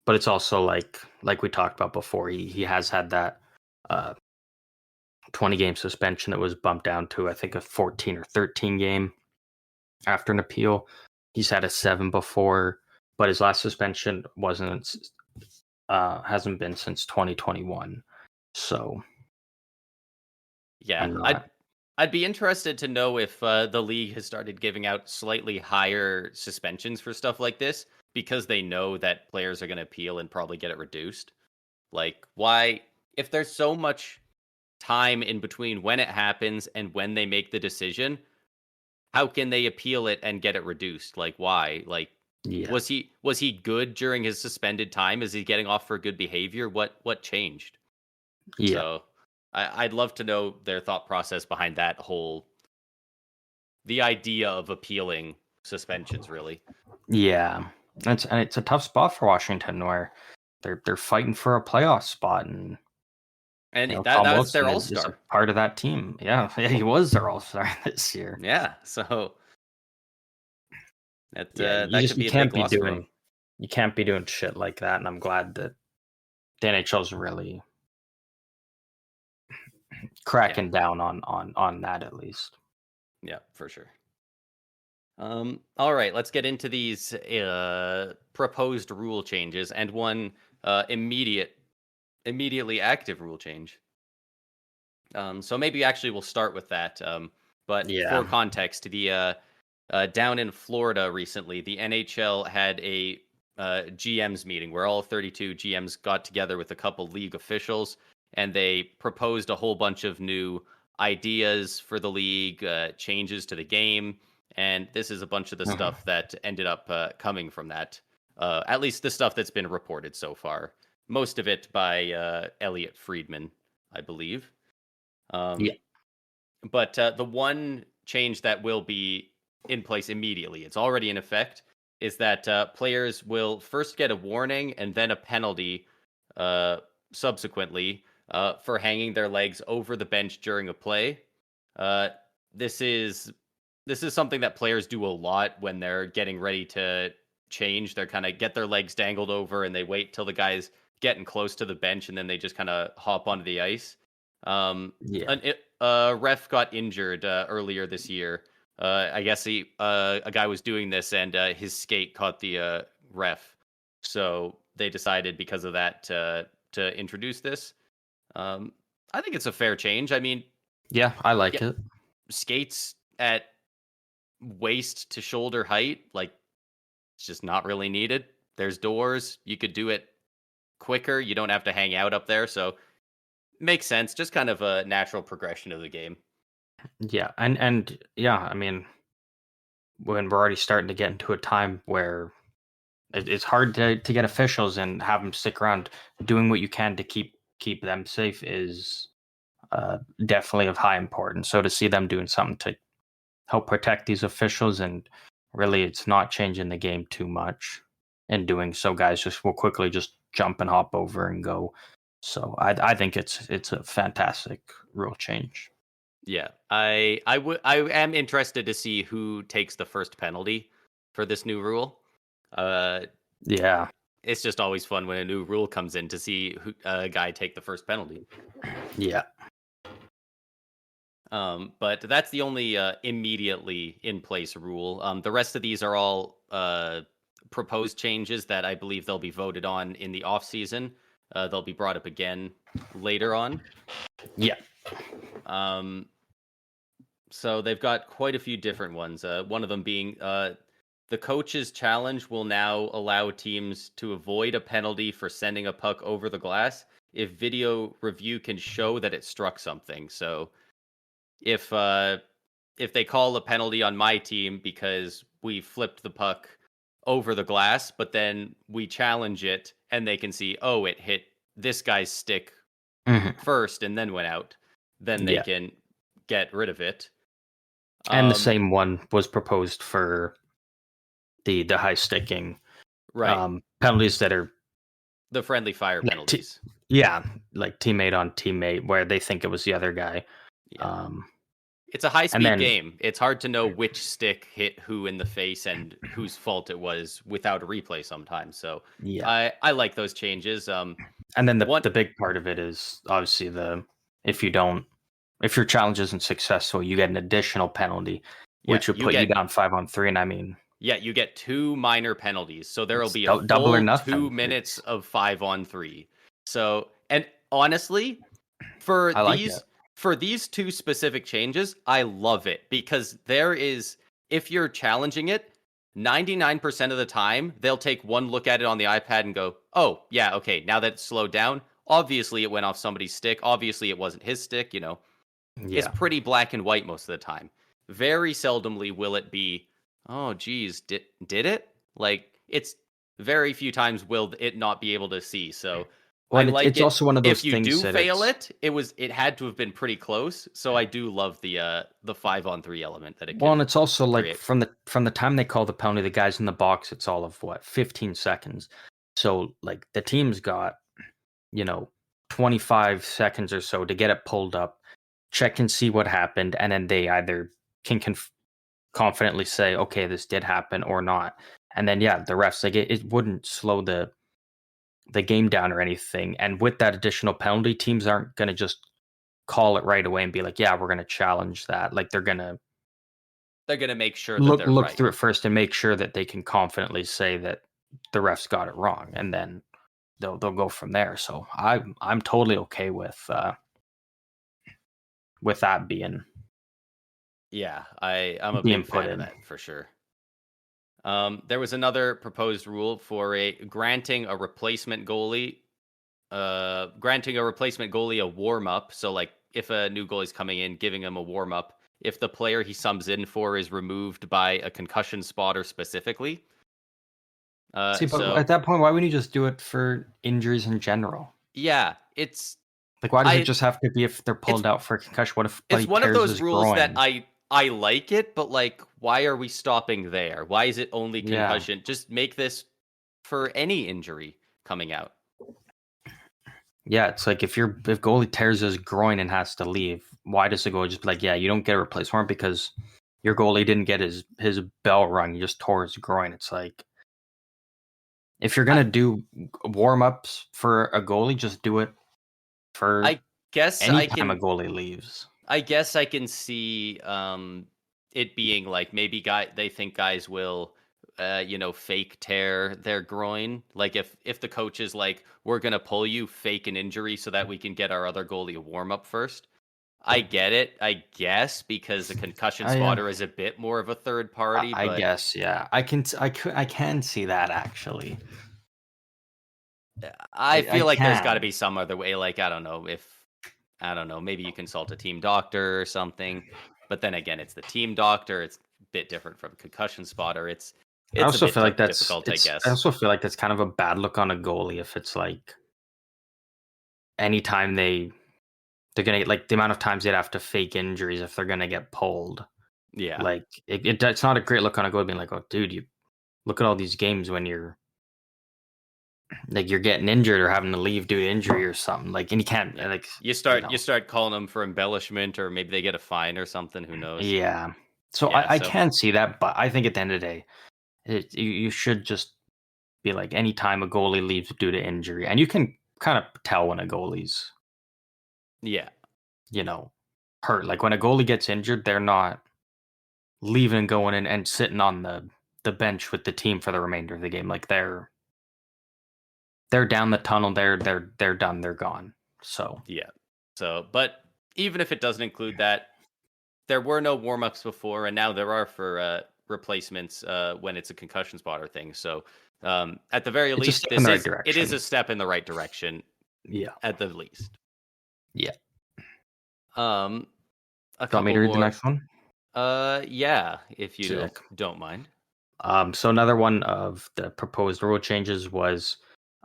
but it's also like we talked about before. He has had that 20-game suspension that was bumped down to, I think, a 14 or 13 game after an appeal. He's had a 7 before, but his last suspension hasn't been since 2021. So Yeah, I'm not. I'd be interested to know if the league has started giving out slightly higher suspensions for stuff like this because they know that players are going to appeal and probably get it reduced. Like, why, if there's so much time in between when it happens and when they make the decision, how can they appeal it and get it reduced? Like, why? Like, Yeah, was he good during his suspended time? Is he getting off for good behavior? What changed? yeah, So I'd love to know their thought process behind the idea of appealing suspensions, really. yeah. It's a tough spot for Washington, where they're fighting for a playoff spot, and And Tom that's their Wilson is a all-star. part of that team. Yeah, yeah, he was their all-star this year. Yeah, so Yeah, that could be a big loss for them. you can't be doing shit like that, and I'm glad that the NHL's really Yeah, cracking down on that at least. yeah, for sure. All right, let's get into these proposed rule changes and one immediately active rule change. So maybe actually we'll start with that. But for Yeah. context, down in Florida recently, the NHL had a GM's meeting where all 32 GMs got together with a couple league officials, and they proposed a whole bunch of new ideas for the league, changes to the game, and this is a bunch of the Mhm. stuff that ended up coming from that. At least the stuff that's been reported so far. Most of it by Elliot Friedman, I believe. Yeah. But the one change that will be in place immediately, it's already in effect, is that players will first get a warning and then a penalty uh, subsequently for hanging their legs over the bench during a play. Uh, this is something that players do a lot when they're getting ready to change. They're kind of get their legs dangled over and they wait till the guy's getting close to the bench and then they just kind of hop onto the ice. Yeah. A ref got injured earlier this year. I guess a guy was doing this and his skate caught the ref. So they decided because of that to introduce this. I think it's a fair change. I mean, Yeah, I like yeah, it. skates at waist to shoulder height, like it's just not really needed. There's doors. You could do it quicker. You don't have to hang out up there. So makes sense. Just kind of a natural progression of the game. Yeah, and yeah, I mean, when we're already starting to get into a time where it's hard to get officials and have them stick around, doing what you can to keep them safe is definitely of high importance. So to see them doing something to help protect these officials, and really it's not changing the game too much in doing so, guys just will quickly just jump and hop over and go. So I think it's a fantastic rule change. Yeah, I am interested to see who takes the first penalty for this new rule. Uh, Yeah. it's just always fun when a new rule comes in to see who a guy take the first penalty. Yeah. But that's the only immediately in place rule. The rest of these are all proposed changes that I believe they'll be voted on in the off season. They'll be brought up again later on. Yeah. Um, so they've got quite a few different ones. One of them being the coach's challenge will now allow teams to avoid a penalty for sending a puck over the glass if video review can show that it struck something. So if they call a penalty on my team because we flipped the puck over the glass, but then we challenge it and they can see, oh, it hit this guy's stick Mhm. first and then went out, then they Yeah. can get rid of it. And the same one was proposed for the high sticking Right. penalties that are The friendly fire like penalties. yeah, like teammate on teammate where they think it was the other guy. Yeah. Um, It's a high and speed then game. It's hard to know which stick hit who in the face and whose fault it was without a replay sometimes. So yeah, I like those changes. and then One the big part of it is obviously if you don't if your challenge isn't successful, you get an additional penalty, yeah, which would put you down 5-on-3. And I mean, you get two minor penalties. So there will it's be a double or full nothing. 2 minutes of 5-on-3. So and honestly, for I like it. these two specific changes, I love it because there is if you're challenging it, 99% of the time they'll take one look at it on the iPad and go, "Oh, yeah, okay, now that it's slowed down, obviously it went off somebody's stick. Obviously it wasn't his stick, you know." It's Yeah. pretty black and white most of the time. Very seldomly will it be, "Oh, geez, did it?" Like it's very few times will it not be able to see. So Well, I and like it's it. also one of If those you things do that fail it's it, it had to have been pretty close. So I do love the 5-on-3 element that it well, and can it's also like create. from the time they call the penalty, the guys in the box, it's all of what 15 seconds. So like the team's got, you know, 25 seconds or so to get it pulled up, check and see what happened, and then they either can confidently say, okay, this did happen or not. And then, yeah, the refs, like, it wouldn't slow the game down or anything. And with that additional penalty, teams aren't going to just call it right away and be like, yeah, we're going to challenge that. Like, they're going to make sure that they're look right. through it first and make sure that they can confidently say that the refs got it wrong, and then they'll go from there. So I'm totally okay with that being Yeah, I'm a being big put fan of in. that for sure. There was another proposed rule for granting a replacement goalie a warm up. So, like, if a new goalie's coming in, giving him a warm up. If the player he subs in for is removed by a concussion spotter specifically. See, but So at that point, why wouldn't you just do it for injuries in general? yeah, it's Like, why does it I just have to be if they're it's pulled out for a concussion? What if it's buddy one of tears those his rules that groin? I like it, but like, why are we stopping there? Why is it only Yeah, concussion? Just make this for any injury coming out. yeah. It's like if goalie tears his groin and has to leave, why does the goalie just be like, yeah, you don't get a replacement because your goalie didn't get his bell rung, he just tore his groin. It's like, if you're I gonna do warm ups for a goalie, just do it for I guess any I time a can goalie leaves. see it being like maybe they think guys will fake tear their groin. Like, if the coach is like, we're gonna pull you, fake an injury so that we can get our other goalie a warm up first. I get it, I guess, because the concussion I spotter is a bit more of a third party, I but guess, yeah. I can see that actually. I I feel like there's got to can. be some other way. Like, I don't know, maybe you consult a team doctor or something. But then again, it's the team doctor. It's a bit different from concussion spotter. I It's a also bit feel like difficult, I I guess. also feel like that's kind of a bad look on a goalie if it's like anytime they're gonna get, like, the amount of times they'd have to fake injuries if they're gonna get pulled. Yeah, Like, it's not a great look on a goalie being like, oh, dude, you look at all these games when you're like you're getting injured or having to leave due to injury or something. Like, and you can't, yeah. like, You start calling them for embellishment, or maybe they get a fine or something. Who knows? yeah. So Yeah. I So can see that, but I think at the end of the day, you should just be like, anytime a goalie leaves due to injury, and you can kind of tell when a goalie's, yeah, you know, hurt. Like, when a goalie gets injured, they're not leaving and going in and sitting on the bench with the team for the remainder of the game. Like, they're down the tunnel. They're done. They're gone. So yeah. So, but even if it doesn't include that, there were no warm ups before, and now there are for replacements when it's a concussion spotter thing. So, at the very it's a least, step in the right it is direction. a step in the right direction, Yeah. at the least. Yeah. Um, a Do you want me couple to read the more. next one? Yeah, if you Sick. don't mind. So another one of the proposed rule changes was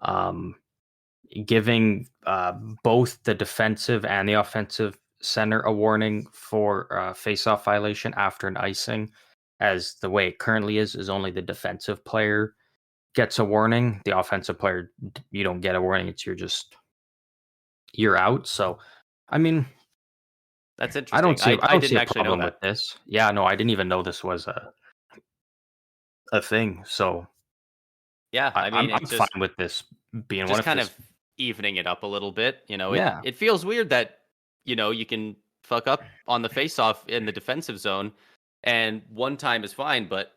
um, giving both the defensive and the offensive center a warning for face-off violation after an icing. As the way it currently is only the defensive player gets a warning. The offensive player, you don't get a warning. It's you're out. So, I mean, That's interesting. I I don't didn't see a actually know problem with that. this. Yeah, no, I didn't even know this was a thing. So Yeah, I mean, I'm it's fine with this being one just of kind this. of evening it up a little bit. Yeah, It feels weird that you can fuck up on the face off in the defensive zone, and one time is fine, but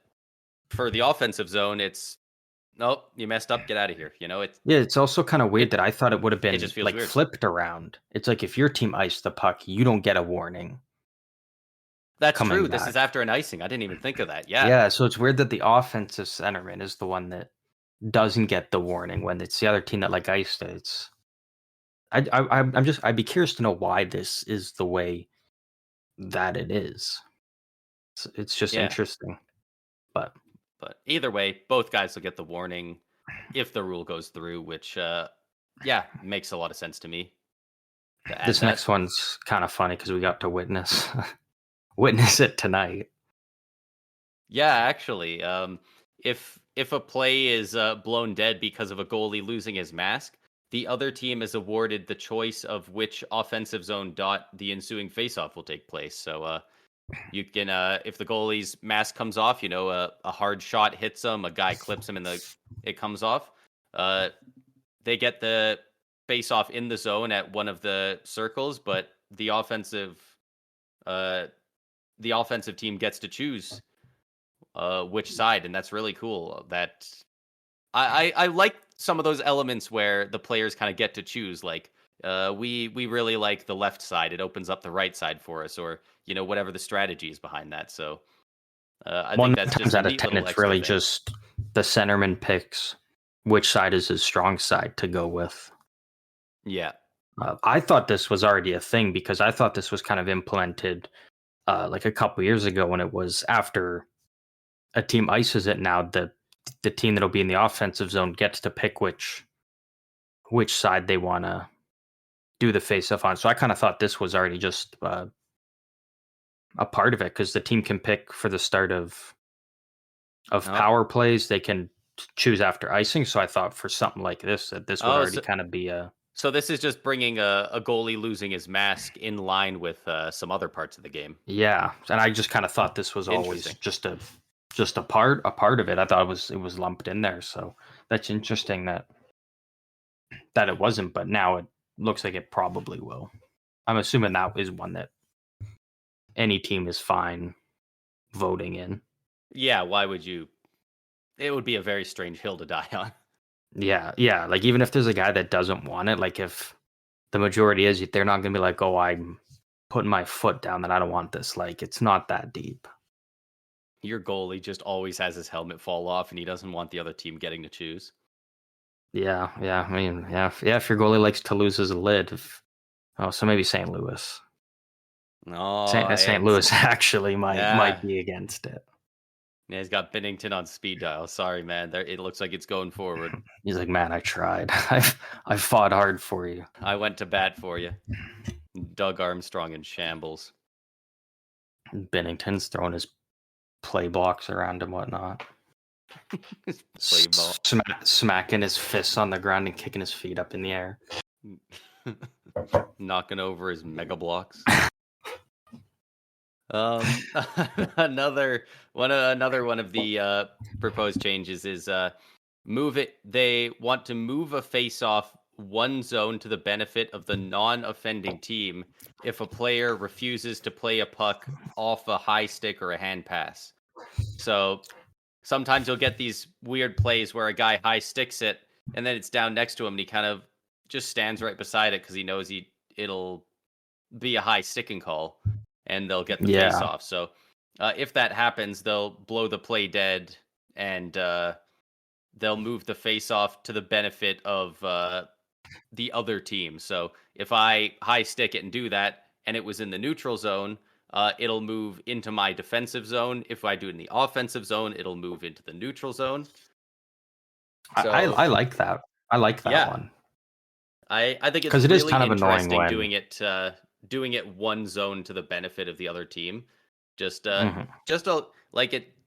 for the offensive zone, it's nope, you messed up, get out of here. yeah. It's also kind of weird It that I thought it would have it been just feels like weird. flipped around. It's like if your team iced the puck, you don't get a warning That's coming true. This is back. after an icing. I didn't even think of that. Yeah, Yeah, so it's weird that the offensive centerman is the one that doesn't get the warning when it's the other team that like iced it. I'd be curious to know why this is the way that it is. It's just yeah. interesting, but But either way, both guys will get the warning if the rule goes through, which yeah, makes a lot of sense to me to add this that. next one's kind of funny because we got to witness witness it tonight. Yeah, actually, if a play is blown dead because of a goalie losing his mask, the other team is awarded the choice of which offensive zone dot the ensuing faceoff will take place. So you can, if the goalie's mask comes off, a hard shot hits him, a guy clips him, and it comes off. They get the face off in the zone at one of the circles, but uh, the offensive team gets to choose which side, and that's really cool. That I like some of those elements where the players kind of get to choose. Like we really like the left side; it opens up the right side for us, or whatever the strategy is behind that. So I One think that's times just a out of neat 10, little it's extra really thing. just the centerman picks which side is his strong side to go with. Yeah. I thought this was already a thing because I thought this was kind of implemented like a couple years ago when it was after a team ices it. Now the team that'll be in the offensive zone gets to pick which side they want to do the face-off on. So I kind of thought this was already just a part of it because the team can pick for the start of power plays. They can choose after icing. So I thought for something like this that this would already kind of be a. So this is just bringing a goalie losing his mask in line with some other parts of the game. Yeah, and I just kind of thought this was always just a part of it. I thought it was lumped in there. So that's interesting that it wasn't, but now it looks like it probably will. I'm assuming that is one that any team is fine voting in. Yeah, why would you? It would be a very strange hill to die on. Yeah. Like even if there's a guy that doesn't want it, like if the majority is, they're not gonna be like, "Oh, I'm putting my foot down that I don't want this." Like it's not that deep. Your goalie just always has his helmet fall off, and he doesn't want the other team getting to choose. Yeah. I mean, if your goalie likes to lose his lid, so maybe St. Louis. Oh, St. Louis actually might be against it. Yeah, he's got Bennington on speed dial. Sorry, man. It looks like it's going forward. He's like, man, I tried. I fought hard for you. I went to bat for you. Doug Armstrong in shambles. Bennington's throwing his play blocks around and whatnot. Play ball. Smacking his fists on the ground and kicking his feet up in the air. Knocking over his mega blocks. Another one of the proposed changes is move it. They want to move a face-off one zone to the benefit of the non-offending team if a player refuses to play a puck off a high stick or a hand pass. So sometimes you'll get these weird plays where a guy high sticks it and then it's down next to him and he kind of just stands right beside it because he knows it'll be a high sticking call and they'll get the face off. So if that happens, they'll blow the play dead and they'll move the face off to the benefit of the other team. So if I high stick it and do that and it was in the neutral zone, it'll move into my defensive zone. If I do it in the offensive zone, it'll move into the neutral zone. So, I like that. I like that one. I think it's really interesting doing it one zone to the benefit of the other team. Just it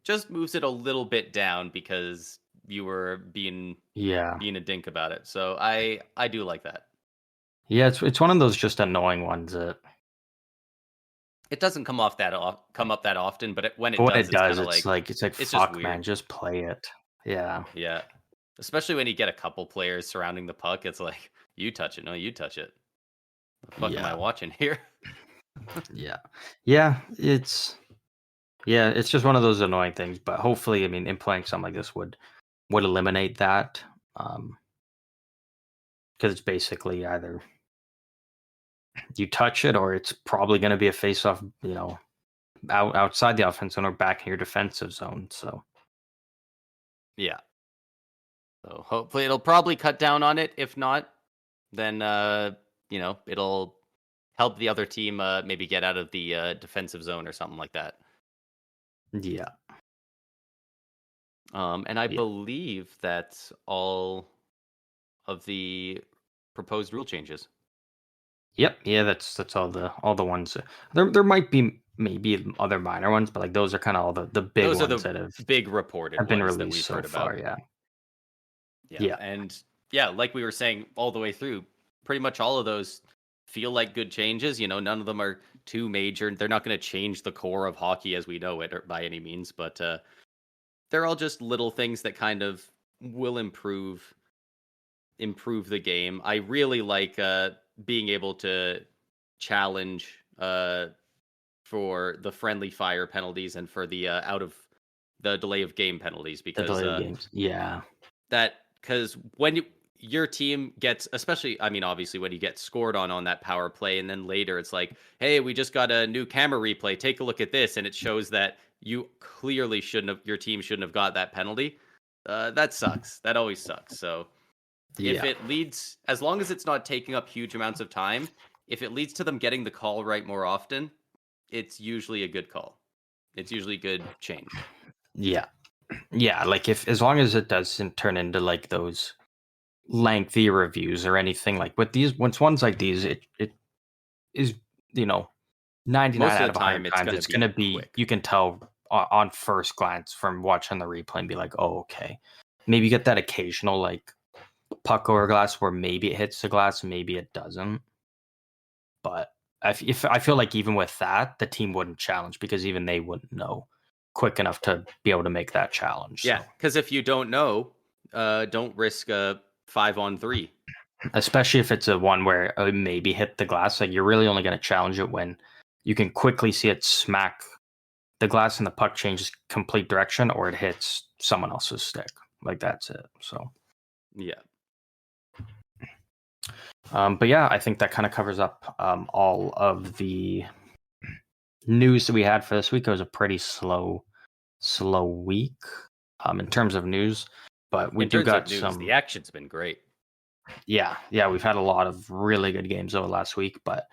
just moves it a little bit down because you were being a dink about it. So I do like that. Yeah, it's one of those just annoying ones that it doesn't come up that often, but when it does, it's like fuck, man, just play it. Yeah. Yeah. Especially when you get a couple players surrounding the puck, it's like, you touch it, no, you touch it. The fuck am I watching here? Yeah, it's just one of those annoying things, but hopefully, I mean, implementing something like this would eliminate that. Because it's basically either you touch it or it's probably going to be a face-off, outside the offense zone or back in your defensive zone. So, yeah. So hopefully it'll probably cut down on it. If not, then it'll help the other team maybe get out of the defensive zone or something like that. Yeah. And I believe that's all of the proposed rule changes. Yep. Yeah, that's all the ones. There might be maybe other minor ones, but like those are kind of all the big ones that have big reported have been ones released that we've heard so far. about. Yeah. And Yeah, like we were saying all the way through, pretty much all of those feel like good changes. You know, none of them are too major. They're not going to change the core of hockey as we know it by any means, but they're all just little things that kind of will improve the game. I really like being able to challenge for the friendly fire penalties and for the out of the delay of game penalties The because delay of games. Yeah. because when your team gets, especially, I mean, obviously when you get scored on that power play, and then later it's like, hey, we just got a new camera replay. Take a look at this, and it shows that you clearly shouldn't have, your team shouldn't have got that penalty. That sucks. That always sucks. So if Yeah. it leads, as long as it's not taking up huge amounts of time, if it leads to them getting the call right more often, it's usually a good call. It's usually a good change. Yeah. Yeah. Like if, as long as it doesn't turn into like those lengthy reviews or anything like with these, once ones like these, it is, you know, 99 Most of out the of 100 time, it's times going to it's going to be be, quick. you can tell on first glance from watching the replay and be like, oh, okay. Maybe you get that occasional like puck over glass where maybe it hits the glass, maybe it doesn't. But if I feel like even with that, the team wouldn't challenge because even they wouldn't know quick enough to be able to make that challenge. Yeah, So because if you don't know, don't risk a 5-on-3. especially if it's a one where it maybe hit the glass, like you're really only going to challenge it when you can quickly see it smack the glass and the puck changes complete direction or it hits someone else's stick. Like that's it. So Yeah. but yeah, I think that kind of covers up all of the news that we had for this week. It was a pretty slow week in terms of news, but we In do terms of got news, the some. action's been great. Yeah, we've had a lot of really good games over last week, but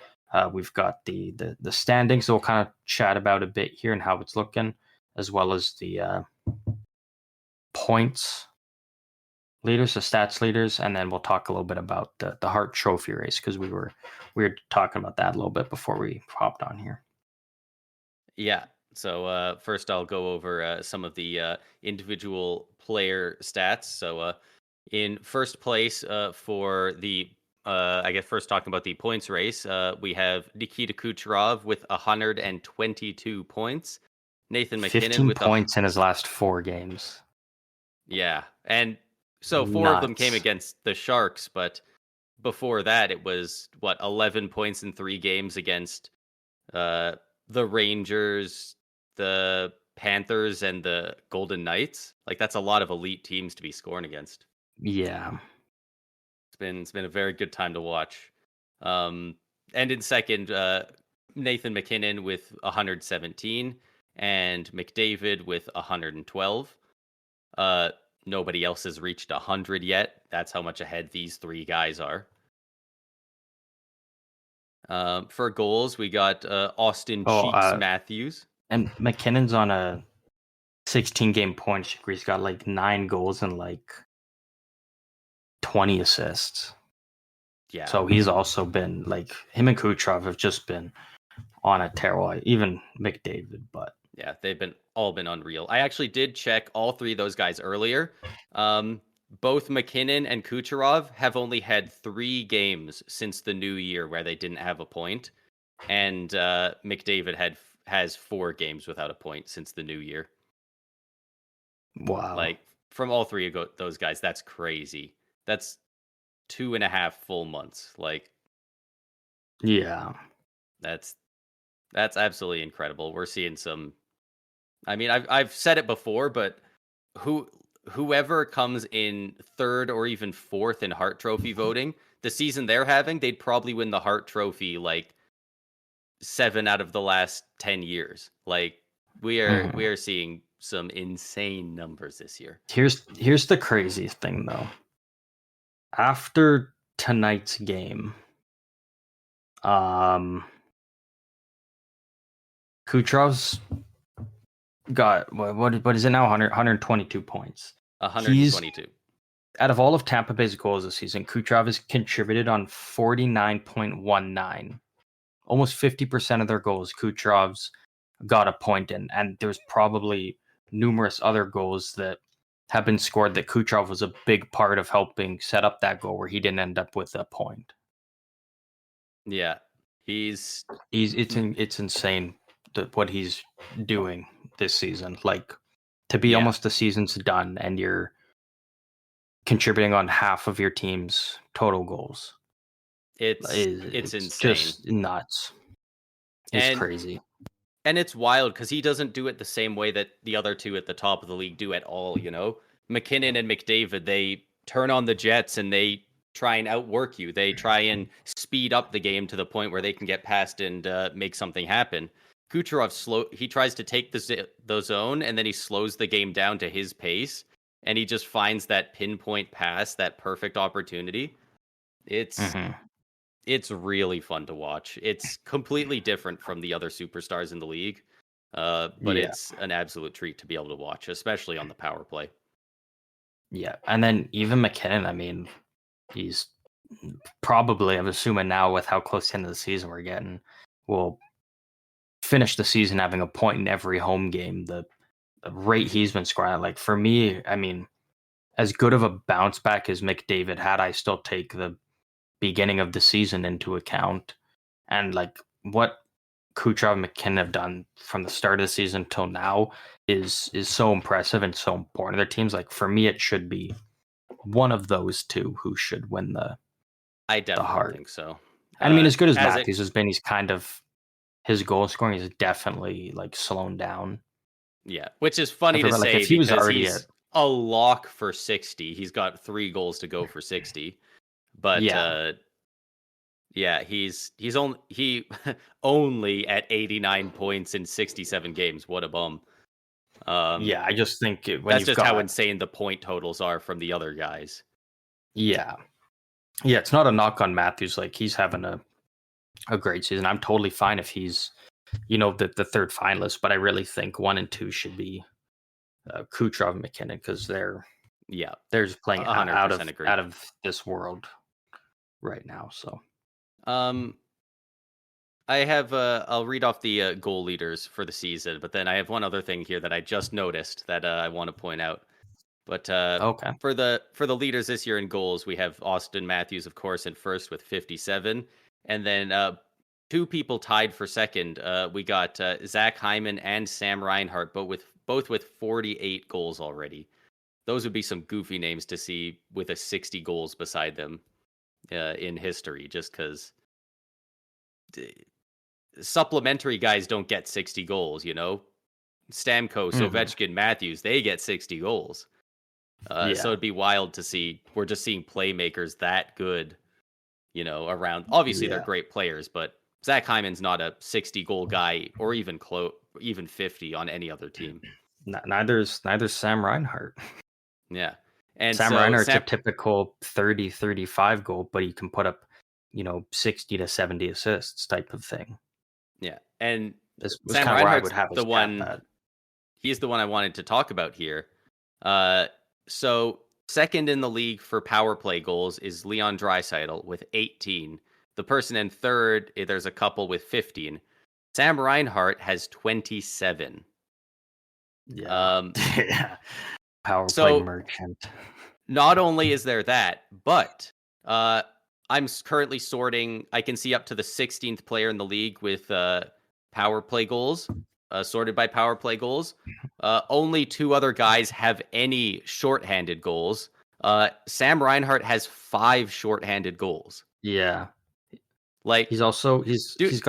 we've got the standings that we'll kind of chat about a bit here and how it's looking, as well as the points leaders, the stats leaders, and then we'll talk a little bit about the Hart Trophy race because we were talking about that a little bit before we hopped on here. Yeah. So first, I'll go over some of the individual player stats. So in first place for the, I guess first talking about the points race, we have Nikita Kucherov with 122 points. Nathan McKinnon 15 with a points in his last 4 games. yeah, and so 4 of them came Nuts. against the Sharks, but before that it was what 11 points in 3 games against uh the Rangers, the Panthers and the Golden Knights. Like that's a lot of elite teams to be scoring against. Yeah. It's been a very good time to watch. Um and in second Nathan McKinnon with 117 and McDavid with 112. Uh Nobody else has reached 100 yet. That's how much ahead these 3 guys are. For goals, we got Austin Oh, Cheeks Matthews. and McKinnon's on a 16 game point streak where he's got like 9 goals and like 20 assists. Yeah, So he's also been like him and Kucherov have just been on a tear. Even McDavid, but yeah, they've been all been unreal. I actually did check all 3 of those guys earlier. Both McKinnon and Kucherov have only had 3 games since the new year where they didn't have a point, and McDavid has 4 games without a point since the new year. wow. Like from all 3 of those guys, that's crazy. That's 2.5 full months. Like Yeah. that's absolutely incredible. We're seeing some. I mean, I've said it before, but whoever comes in third or even fourth in Hart Trophy voting, the season they're having, they'd probably win the Hart Trophy like 7 out of the last 10 years. Like we Mhm. are seeing some insane numbers this year. Here's the craziest thing though. After tonight's game, Kucherov's got what is it now? 122 points. He's 122. out of all of Tampa Bay's goals this season, Kucherov has contributed on 49.19. Almost 50% of their goals, Kucherov's got a point in, and there's probably numerous other goals that have been scored that Kucherov was a big part of helping set up that goal where he didn't end up with a point. Yeah, it's insane what he's doing this season. Like, to be yeah, almost the season's done and you're contributing on half of your team's total goals it's it's insane. just nuts. It's And crazy. And it's wild because he doesn't do it the same way that the other two at the top of the league do at all, you know? McKinnon and McDavid, they turn on the Jets and they try and outwork you. They try and speed up the game to the point where they can get past and make something happen. Kucherov he tries to take the zone and then he slows the game down to his pace and he just finds that pinpoint pass, that perfect opportunity. It's really fun to watch. It's completely different from the other superstars in the league, but Yeah. it's an absolute treat to be able to watch, especially on the power play. Yeah, and then even McKinnon, I mean, he's probably, I'm assuming now with how close to the end of the season we're getting, will finish the season having a point in every home game. The rate he's been scoring, like, for me, I mean, as good of a bounce back as McDavid had, I still take the beginning of the season into account. And like what Kucherov and McKinnon have done from the start of the season till now is so impressive and so important to their teams. Like, for me, it should be one of those two who should win I definitely Hart. think so. And I mean, as good as as Matthews has been, he's kind of, his goal scoring is definitely like slowing down. Yeah, which is funny to Like, say if he was because already he's a lock for 60. He's got 3 goals to go for 60. But yeah, he's only only at 89 points in 67 games. What a bum. yeah, I just think that's just how insane the point totals are from the other guys. Yeah, it's not a knock on Matthews. Like, he's having a great season. I'm totally fine if he's, the third finalist. But I really think 1 and 2 should be Kucherov and McKinnon, because they're just playing out of this world right now. So I have I'll read off the goal leaders for the season, but then I have one other thing here that I just noticed that I want to point out. But okay, for the leaders this year in goals, we have Austin Matthews, of course, in first with 57, and then 2 people tied for second. We got Zach Hyman and Sam Reinhart, both with 48 goals already. Those would be some goofy names to see with a 60 goals beside them in history, just because supplementary guys don't get 60 goals, you know? Stamkos, Ovechkin, Matthews, they get 60 goals. So it'd be wild to see. We're just seeing playmakers that good, around. Obviously, they're great players, but Zach Hyman's not a 60-goal guy or even 50 on any other team. Neither's Sam Reinhart. Yeah. And Sam Reinhart's a typical 30, 35 goal, but he can put up, 60 to 70 assists type of thing. Yeah. And this was Sam Reinhart's the one. He's the one I wanted to talk about here. So second in the league for power play goals is Leon Draisaitl with 18. The person in third, there's a couple with 15. Sam Reinhart has 27. Yeah. Power play merchant. Not only is there that, but I'm currently sorting. I can see up to the 16th player in the league with power play goals, sorted by power play goals. Only 2 other guys have any shorthanded goals. Sam Reinhart has 5 shorthanded goals. Yeah. Like, he's got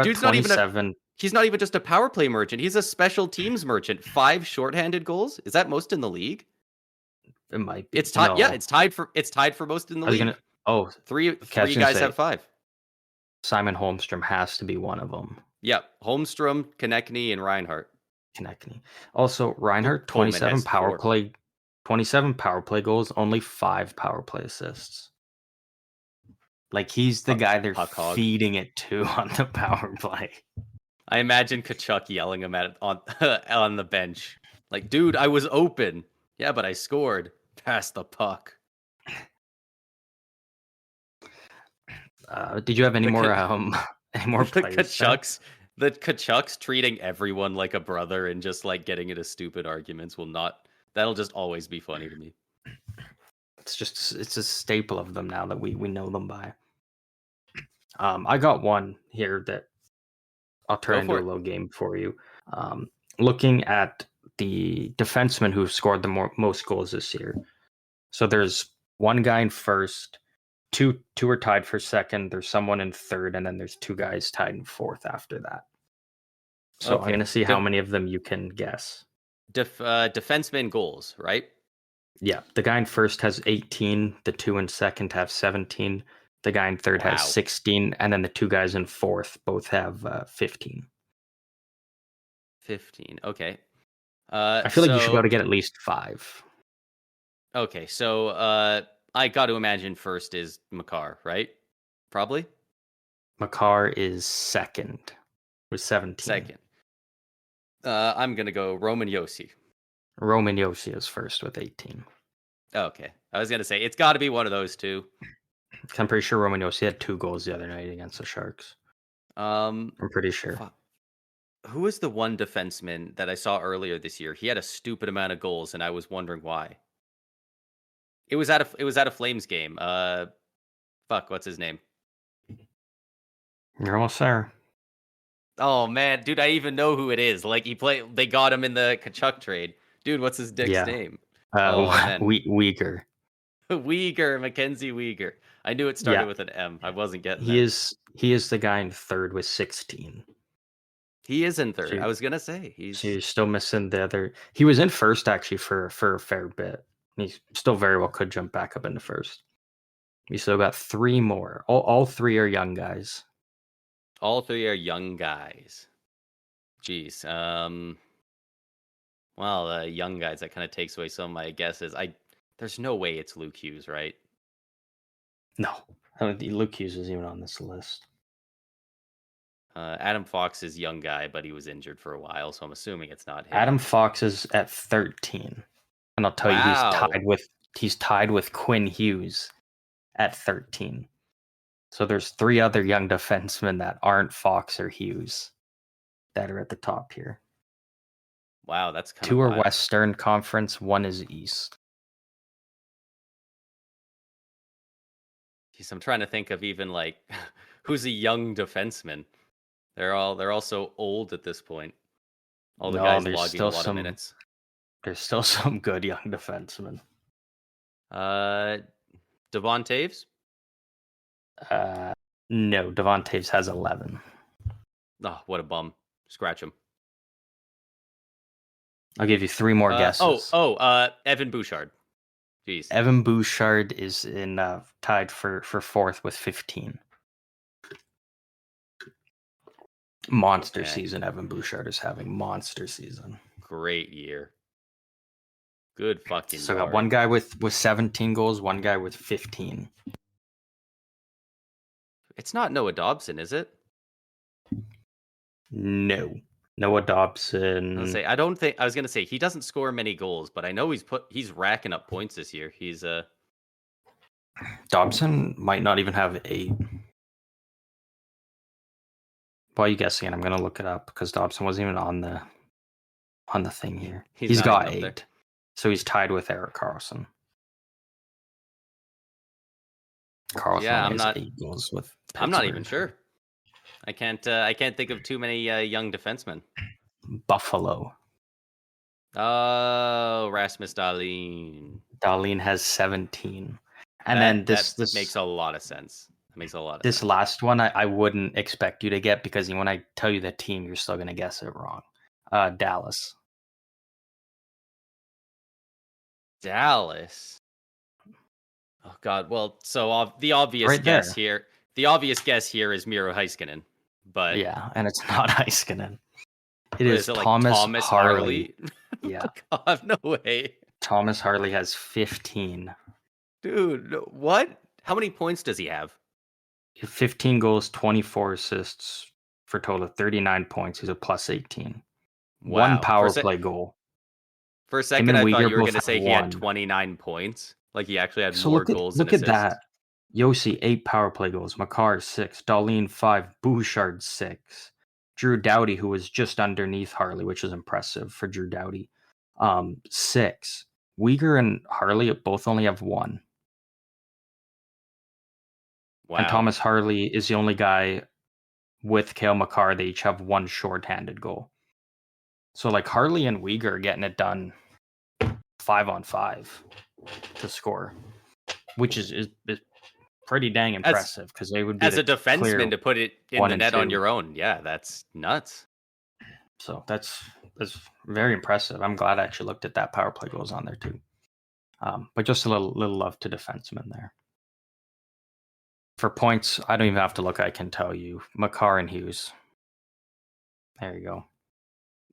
27. He's not even just a power play merchant. He's a special teams merchant. 5 shorthanded goals. Is that most in the league? It might be. It's tied. No. Yeah, it's tied for most in the league. Three guys have 5. Simon Holmstrom has to be one of them. Yeah, Holmstrom, Konechny, and Reinhart. Also, Reinhart, 27 power play goals, only 5 power play assists. Like, he's the guy they're feeding it to on the power play. I imagine Tkachuk yelling him at on the bench, like, "Dude, I was open. Yeah, but I scored. Pass the puck." Did you have any more players? The Tkachuk's treating everyone like a brother and just like getting into stupid arguments will not That'll just always be funny to me. It's a staple of them now that we know them by. I got one here that I'll turn Go into for a it. little game for you. Looking at the defensemen who've scored the most goals this year. So there's one guy in first, two are tied for second. There's someone in third, and then there's two guys tied in fourth after that. So I'm Okay. gonna see how many of them you can guess. Defenseman goals, right? Yeah, the guy in first has 18. The two in second have 17. The guy in third has Wow. 16, and then the two guys in fourth both have 15. 15. Okay. I feel like you should be able So to get at least 5. okay, so I got to imagine first is Makar, right? Probably Makar is second with 17. second. I'm gonna go Roman Yossi. Roman Yossi is first with 18. Okay, I was gonna say it's got to be one of those two. I'm pretty sure Roman Yossi had 2 goals the other night against the Sharks. I'm pretty sure. Who was the one defenseman that I saw earlier this year? He had a stupid amount of goals, and I was wondering why. It was at a Flames game. What's his name? You're almost there. Oh man, dude, I even know who it is. Like they got him in the Kachuk trade. Dude, what's his dick's name? Oh man, Uyghur. Uyghur, Mackenzie Uyghur. I knew it started with an M. I wasn't getting He that. he is the guy in third with 16. He is in third. So, I was gonna say so you're still missing the other. He was in first actually for a fair bit. He still very well could jump back up into first. We still got 3 more. All 3 are young guys. all 3 are young guys. Jeez. Well, young guys, that kind of takes away some of my guesses. There's no way it's Luke Hughes, right? No, I don't think Luke Hughes is even on this list. Adam Fox is young guy, but he was injured for a while, so I'm assuming it's not him. Adam Fox is at 13, and I'll tell you, he's tied with Quinn Hughes at 13. So there's 3 other young defensemen that aren't Fox or Hughes that are at the top here. Wow, that's kind 2 of are Western Conference, 1 is East. Jeez, I'm trying to think of even like who's a young defenseman. They're all so old at this point. All the guys logging a lot of minutes. There's still some good young defensemen. Devon Taves? No, Devon Taves has 11. Oh, what a bum. Scratch him. I'll give you 3 more guesses. Evan Bouchard. Jeez. Evan Bouchard is in tied for 4th with 15. Monster season. Evan Bouchard is having monster season. Great year. Good fucking. So I got one guy with 17 goals, one guy with 15. It's not Noah Dobson, is it? No. Noah Dobson. I was gonna say he doesn't score many goals, but I know he's racking up points this year. He's Dobson might not even have 8. While you guessing, I'm gonna look it up because Dobson wasn't even on the thing here. He's got 8. There. So he's tied with Erik Karlsson. Karlsson has 8 goals with Pittsburgh. I'm not even sure. I can't think of too many young defensemen. Buffalo. Oh, Rasmus Dahlin. Dahlin has 17. And then this makes a lot of sense. That makes a lot of this sense. Last one I wouldn't expect you to get because when I tell you the team, you're still going to guess it wrong. Dallas. Dallas. Oh God. Well, so the obvious guess here is Miro Heiskanen, but yeah, and it's not Heiskanen. It is Thomas Harley. Yeah. God, no way. Thomas Harley has 15. Dude, what? How many points does he have? 15 goals, 24 assists for a total of 39 points. He's a plus 18. Wow. 1 power play goal. For a second, I thought you were going to say he had 29 points. Like he actually had more goals than assists. Look at that. Yossi, 8 power play goals. Makar, 6. Dahlin, 5. Bouchard, 6. Drew Doughty, who was just underneath Harley, which is impressive for Drew Doughty. 6. Uyghur and Harley both only have 1. And Wow. Thomas Harley is the only guy with Cale Makar. They each have 1 shorthanded goal. So like Harley and Uyghur are getting it done 5-on-5 to score, which is pretty dang impressive because they would be As the a defenseman clear to put it in 1 the and net on 2. your own. Yeah, that's nuts. So that's very impressive. I'm glad I actually looked at that power play goals on there too. But just a little love to defensemen there. For points, I don't even have to look. I can tell you, Makar and Hughes. There you go.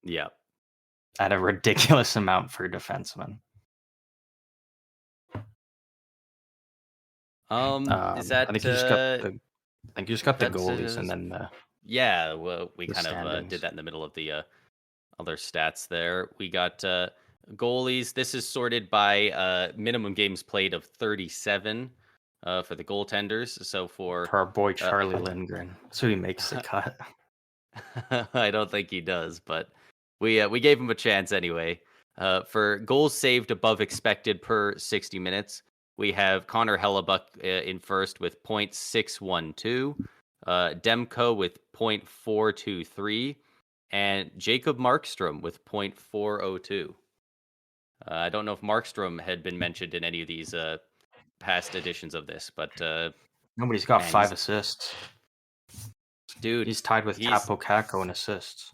Yeah. At a ridiculous amount for defensemen. Is that? I think you just got the. I think you just got the that's, goalies and then the. Yeah, well, we the kind of standings. did that in the middle of the other stats there. We got goalies. This is sorted by minimum games played of 37 for the goaltenders. So for our boy Charlie Lindgren, so he makes the cut. I don't think he does, but we gave him a chance anyway. For goals saved above expected per 60 minutes, we have Connor Hellebuck in first with .612, Demko with .423, and Jacob Markstrom with .402. I don't know if Markstrom had been mentioned in any of these past editions of this, but nobody's got 5 assists. Dude, he's tied with Capo Caco in assists.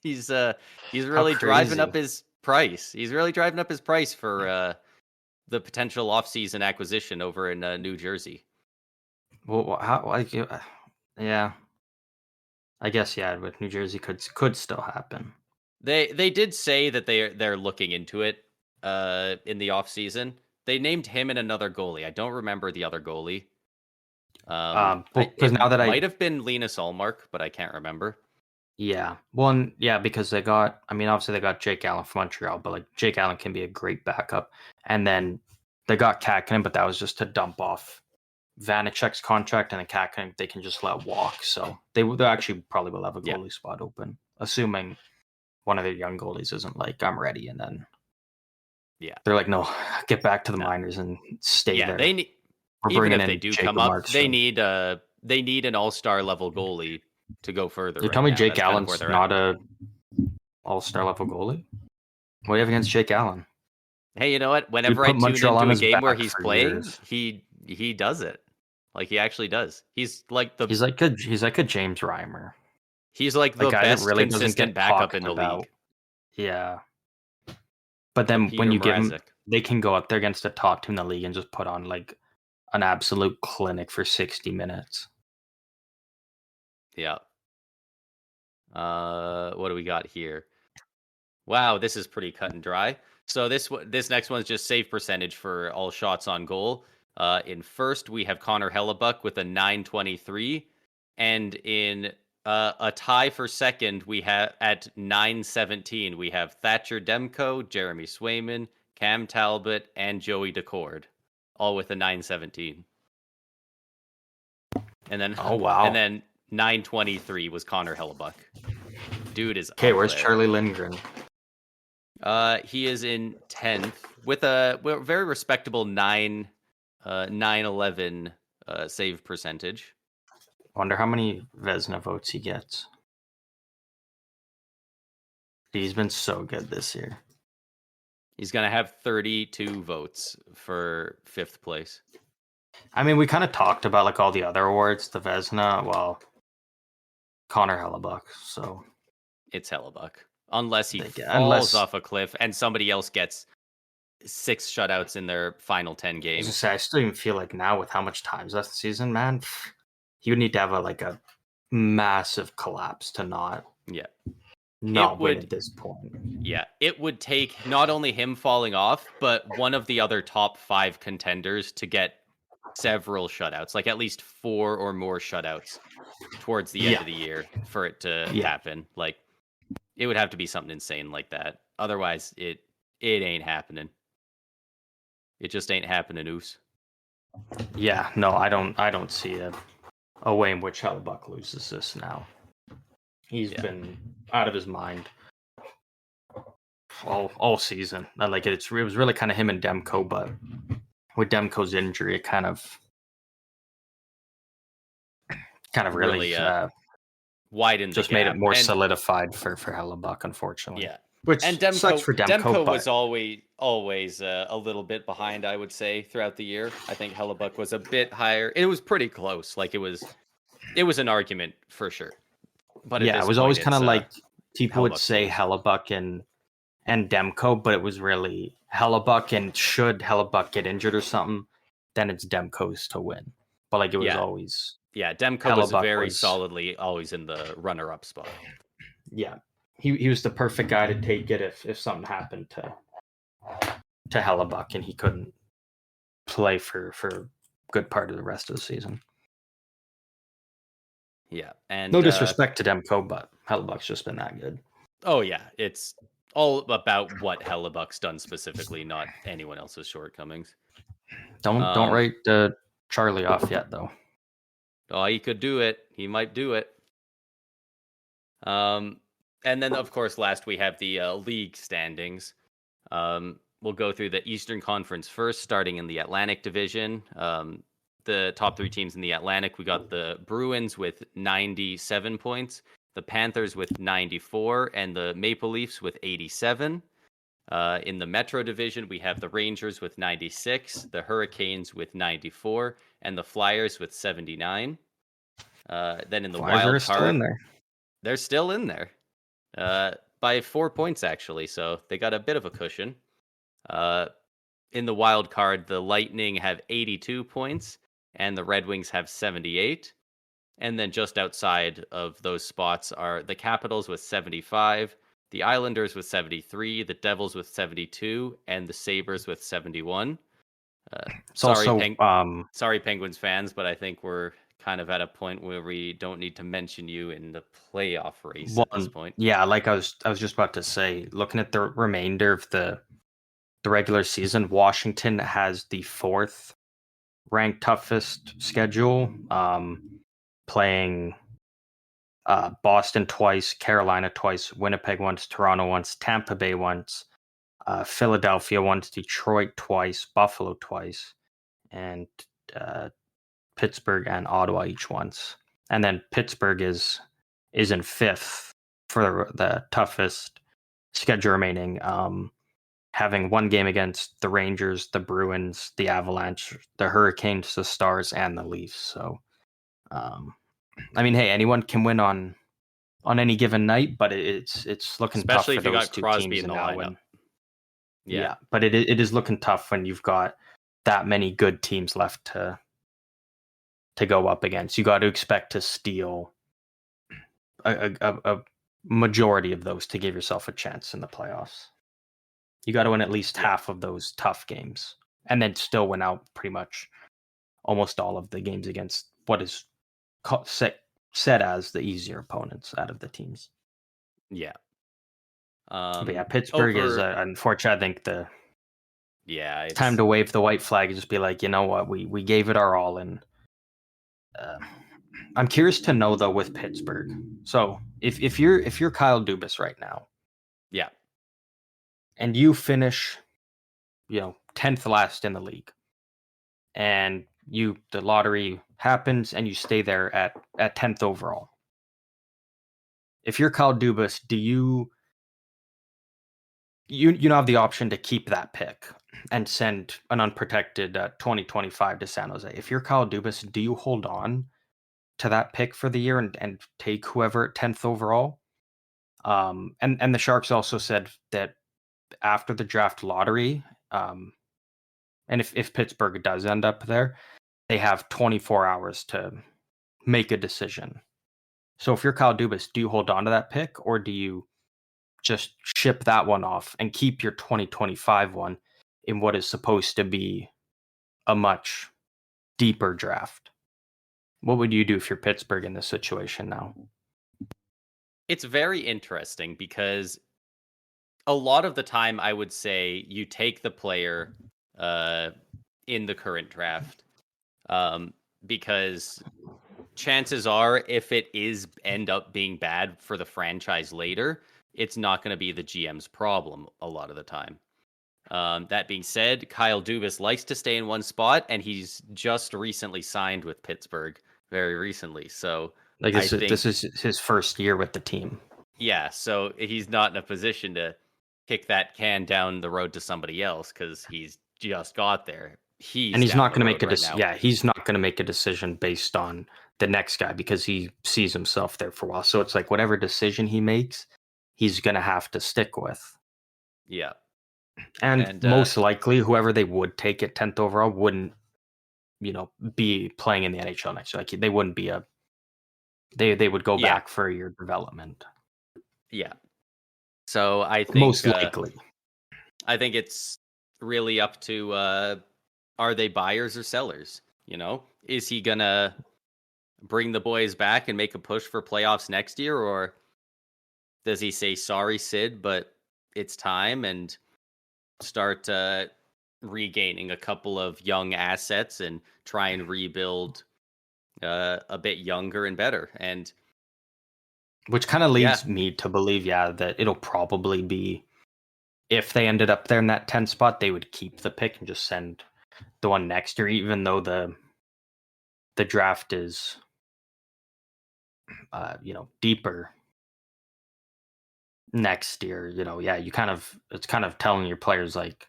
He's really driving up his price. He's really driving up his price for the potential offseason acquisition over in New Jersey. Well, how? Like, yeah, I guess with New Jersey could still happen. They did say that they're looking into it in the offseason. They named him and another goalie. I don't remember the other goalie. Because now that might have been Linus Ullmark, but I can't remember. Yeah. Well, because they got, obviously they got Jake Allen from Montreal, but like Jake Allen can be a great backup. And then they got Katkinen, but that was just to dump off Vanacek's contract, and then Katkinen they can just let walk. So they actually probably will have a goalie spot open, assuming one of their young goalies isn't like, I'm ready. And then they're like, no, get back to the minors and stay there. They need, even if they do come up, they need an all-star level goalie to go further. You tell me Jake Allen's not a all-star level goalie? What do you have against Jake Allen? Hey, you know what? Whenever I tune into a game where he's playing, he does it. Like, he actually does. He's like he's like a James Reimer. He's like the best really consistent backup in the league. Yeah. But then when you give him, they can go up there against the top team in the league and just put on like an absolute clinic for 60 minutes. Yeah. What do we got here? Wow, this is pretty cut and dry. So this next one is just save percentage for all shots on goal. In first, we have Connor Hellebuck with a 923, and in a tie for second, we have at 917 we have Thatcher Demko, Jeremy Swayman, Cam Talbot, and Joey Decord, all with a 917. And then and then 923 was Connor Hellebuck. Dude is okay. Where's Charlie Lindgren? He is in 10th with a very respectable 911 save percentage. Wonder how many Vezina votes he gets. He's been so good this year. He's gonna have 32 votes for 5th place. I mean, we kind of talked about like all the other awards, the Vezina. Well, Connor Hellebuck. So it's Hellebuck, unless he falls off a cliff and somebody else gets 6 shutouts in their final 10 games. I still even feel like now with how much time's left the season, man, he would need to have a massive collapse to not win at this point. Yeah, it would take not only him falling off, but one of the other top 5 contenders to get several shutouts, like at least 4 or more shutouts towards the end of the year for it to happen. Like, it would have to be something insane like that. Otherwise, it ain't happening. It just ain't happening, Oos. Yeah, no, I don't see a way in which Hellebuck loses this now. He's been out of his mind. all season. Like it was really kind of him and Demko, but with Demko's injury, it kind of really really widened the just made it gap. more And solidified for Hellebuck, unfortunately. yeah. And Which sucks for Demko, Demko but was always a little bit behind, I would say, throughout the year. I think Hellebuck was a bit higher. It was pretty close. Like it was an argument for sure. But at yeah, it this was point always kind it's of like people would Hellebuck's to say lose. Hellebuck and Demko, but it was really Hellebuck. And should Hellebuck get injured or something, then it's Demko's to win. But like it was Yeah. always Yeah, Demko was Hellebuck very was solidly always in the runner-up spot. yeah, he was the perfect guy to take it if something happened to Hellebuck and he couldn't play for a good part of the rest of the season. Yeah. And No disrespect to Demko, but Hellebuck's just been that good. oh yeah, it's all about what Hellebuck's done specifically, not anyone else's shortcomings. Don't write Charlie off yet, though. Oh, he could do it. He might do it. And then of course, last we have the league standings. We'll go through the Eastern Conference first, starting in the Atlantic Division. The top three teams in the Atlantic, we got the Bruins with 97 points, the Panthers with 94, and the Maple Leafs with 87. In the Metro Division, we have the Rangers with 96, the Hurricanes with 94, and the Flyers with 79. Then in the Flyers are wild still in card, there. they're still in there by 4 points, actually. So they got a bit of a cushion. In the wild card, the Lightning have 82 points and the Red Wings have 78. And then just outside of those spots are the Capitals with 75, the Islanders with 73, the Devils with 72, and the Sabres with 71. It's also Sorry, Penguins fans, but I think we're kind of at a point where we don't need to mention you in the playoff race at this point. yeah, like I was just about to say, looking at the remainder of the regular season, Washington has the 4th ranked toughest schedule, playing Boston twice, Carolina twice, Winnipeg once, Toronto once, Tampa Bay once, Philadelphia once, Detroit twice, Buffalo twice, and Pittsburgh and Ottawa each once. And then Pittsburgh is in 5th for the toughest schedule remaining, having one game against the Rangers, the Bruins, the Avalanche, the Hurricanes, the Stars, and the Leafs. So, I mean, hey, anyone can win on any given night, but it's looking Especially tough for if you those got two Crosby teams in the now. lineup. Yeah, but it is looking tough when you've got that many good teams left to go up against. You got to expect to steal a majority of those to give yourself a chance in the playoffs. You got to win at least half of those tough games, and then still win out pretty much almost all of the games against what is set as the easier opponents out of the teams. Yeah. But yeah, Pittsburgh is unfortunate. I think it's time to wave the white flag and just be like, you know what, we gave it our all. And I'm curious to know though with Pittsburgh. So if you're Kyle Dubas right now, yeah, and you finish, 10th last in the league, and the lottery happens and you stay there at 10th overall. If you're Kyle Dubas, do you have the option to keep that pick and send an unprotected 2025 to San Jose? If you're Kyle Dubas, do you hold on to that pick for the year and take whoever at 10th overall? And the Sharks also said that after the draft lottery, and if Pittsburgh does end up there, they have 24 hours to make a decision. So if you're Kyle Dubas, do you hold on to that pick, or do you just ship that one off and keep your 2025 one in what is supposed to be a much deeper draft? What would you do if you're Pittsburgh in this situation now? It's very interesting because a lot of the time I would say you take the player in the current draft because chances are if it is end up being bad for the franchise later, it's not going to be the GM's problem a lot of the time. That being said, Kyle Dubas likes to stay in one spot, and he's just recently signed with Pittsburgh, very recently. So Like I this think, is his first year with the team, yeah, so he's not in a position to kick that can down the road to somebody else because he's just got there. and He's he's down not the going to road make a right now. yeah, he's not going to make a decision based on the next guy because he sees himself there for a while. So it's like whatever decision he makes, he's going to have to stick with. Yeah. And And most likely, whoever they would take at 10th overall wouldn't, be playing in the NHL next year. Like they wouldn't be they would go yeah, back for a year development. yeah. So Most likely. I think it's really up to are they buyers or sellers? Is he gonna bring the boys back and make a push for playoffs next year, or does he say sorry, Sid, but it's time and start regaining a couple of young assets and try and rebuild a bit younger and better? And Which kind of yeah, leads me to believe, that it'll probably be if they ended up there in that 10 spot, they would keep the pick and just send the one next year, even though the draft is deeper next year. It's kind of telling your players like,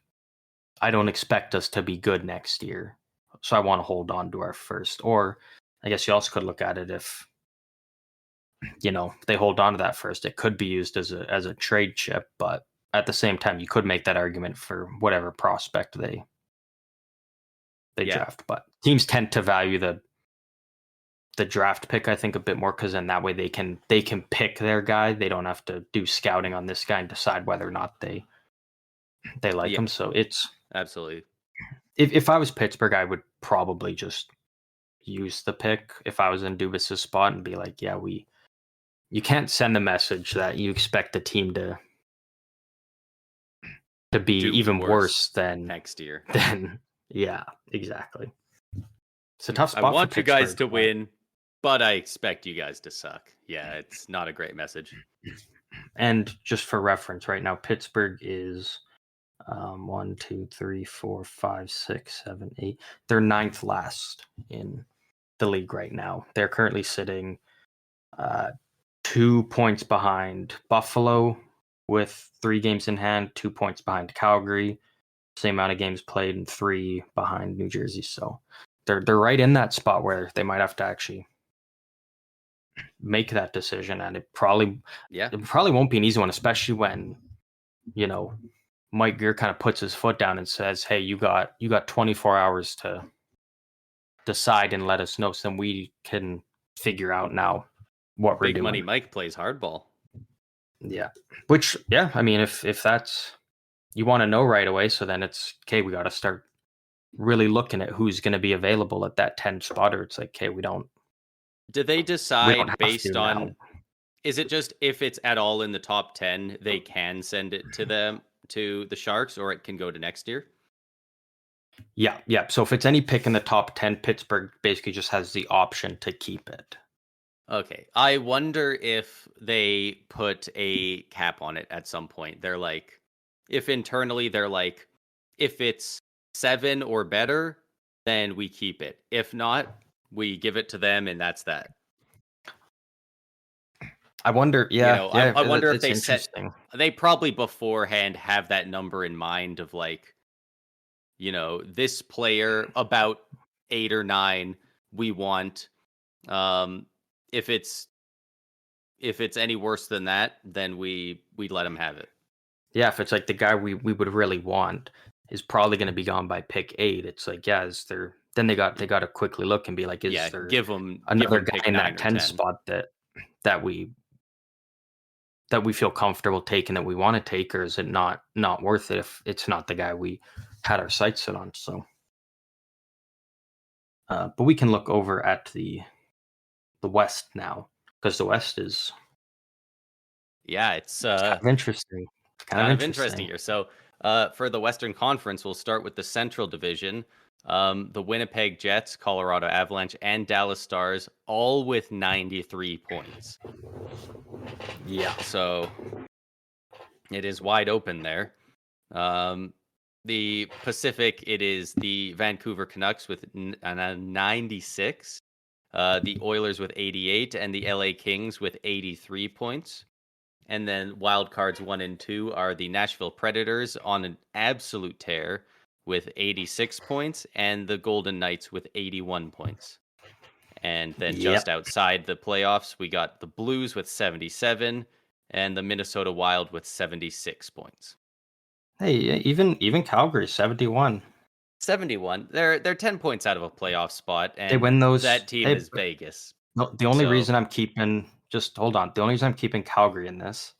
I don't expect us to be good next year, so I want to hold on to our first. Or I guess you also could look at it if they hold on to that first, it could be used as a trade chip, but at the same time, you could make that argument for whatever prospect they yeah, draft. But teams tend to value the draft pick, I think, a bit more because then that way they can pick their guy. They don't have to do scouting on this guy and decide whether or not they like yeah, him. So it's absolutely. if I was Pittsburgh, I would probably just use the pick if I was in Dubas's spot and be like, yeah, you can't send the message that you expect the team to be Do even worse worse than next year. yeah, exactly. It's a tough I spot for want you guys Pittsburgh. to win, but I expect you guys to suck. Yeah, it's not a great message. And just for reference, right now Pittsburgh is 1, 2, 3, 4, 5, 6, 7, 8. They're ninth last in the league right now. They're currently sitting 2 points behind Buffalo with 3 games in hand, 2 points behind Calgary, same amount of games played, and 3 behind New Jersey. So they're right in that spot where they might have to actually make that decision, and it probably won't be an easy one, especially when Mike Gear kind of puts his foot down and says, "Hey, you got 24 hours to decide and let us know, so then we can figure out now what we're Big doing." Money Mike plays hardball. Yeah, which I mean, if that's you want to know right away, so then it's okay. We got to start really looking at who's going to be available at that 10 spot, or it's like, okay, we don't Do they decide have to based now. on, is it just if it's at all in the top 10, they can send it to the Sharks, or it can go to next year? Yeah. So if it's any pick in the top 10, Pittsburgh basically just has the option to keep it. Okay. I wonder if they put a cap on it at some point. They're like, if internally they're like, if it's 7 or better, then we keep it. If not, we give it to them and that's that. I wonder, I wonder if it's they interesting. they probably beforehand have that number in mind of like, this player about 8 or 9 we want. Um, if it's any worse than that, then we let him have it. Yeah, if it's like the guy we would really want is probably going to be gone by pick 8, it's like, yeah, is there? Then they got to quickly look and be like, is there give him another guy pick in 9 that or 10 10. spot that we feel comfortable taking, that we want to take, or is it not worth it if it's not the guy we had our sights set on? So, but we can look over at the West now, because the West is it's kind of interesting. It's kind of interesting here. So, for the Western Conference, we'll start with the Central Division. The Winnipeg Jets, Colorado Avalanche, and Dallas Stars, all with 93 points. Yeah. So It is wide open there. The Pacific, it is the Vancouver Canucks with 96, the Oilers with 88, and the LA Kings with 83 points. And then wild cards 1 and 2 are the Nashville Predators on an absolute tear with 86 points, and the Golden Knights with 81 points. And then just outside the playoffs, we got the Blues with 77 and the Minnesota Wild with 76 points. Hey, even Calgary 71. 71. They're 10 points out of a playoff spot, and They win those. that team is Vegas. No, the only So- reason I'm keeping just hold on. The only reason I'm keeping Calgary in this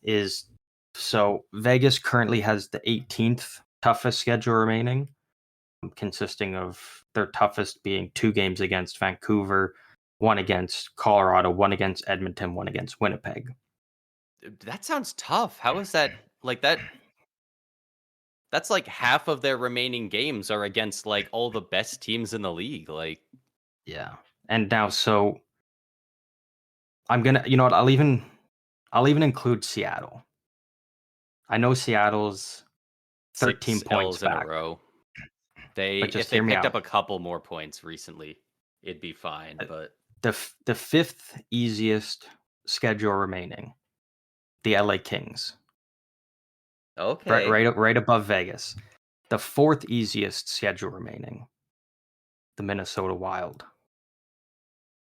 is so Vegas currently has the 18th toughest schedule remaining, consisting of their toughest being 2 games against Vancouver, 1 against Colorado, 1 against Edmonton, 1 against Winnipeg. That sounds tough. How is that like that? That's like half of their remaining games are against like all the best teams in the league. Like, Yeah. And now so I'm gonna you know what, I'll even include Seattle. I know Seattle's 13 6 points L's in back. a row. But just If they hear me picked out. up a couple more points recently, it'd be fine. But The 5th easiest schedule remaining, the LA Kings. okay, Right above Vegas. The 4th easiest schedule remaining, the Minnesota Wild.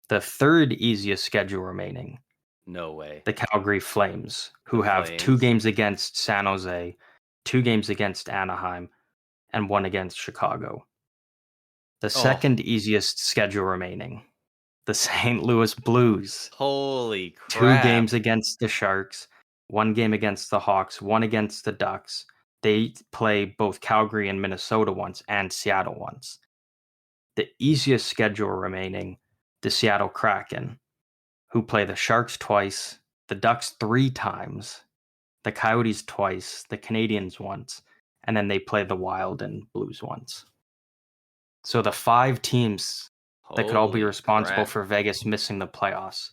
The 3rd easiest schedule remaining, no way. the Calgary Flames, who The have 2 Flames. games against San Jose, 2 games against Anaheim, and 1 against Chicago. The 2nd easiest schedule remaining, the St. Louis Blues. Holy 2 crap! games against the Sharks, 1 game against the Hawks, 1 against the Ducks. They play both Calgary and Minnesota once and Seattle once. The easiest schedule remaining, the Seattle Kraken, who play the Sharks twice, the Ducks 3 times, the Coyotes twice, the Canadiens once, and then they play the Wild and Blues once. So the 5 teams that could all be Holy responsible crap. for Vegas missing the playoffs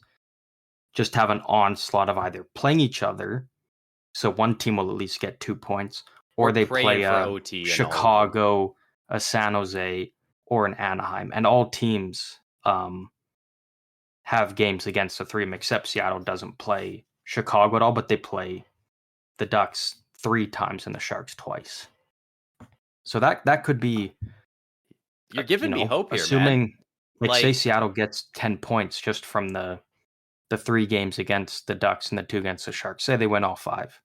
just have an onslaught of either playing each other, so one team will at least get 2 points, or they praying play for a OT and all of them. Chicago, a San Jose, or an Anaheim, and all teams have games against the 3 of them, except Seattle doesn't play Chicago at all, but they play the Ducks 3 times and the Sharks twice. So that could be. You're giving me hope here, assuming, man. say Seattle gets 10 points just from the 3 games against the Ducks and the 2 against the Sharks. Say they win all 5.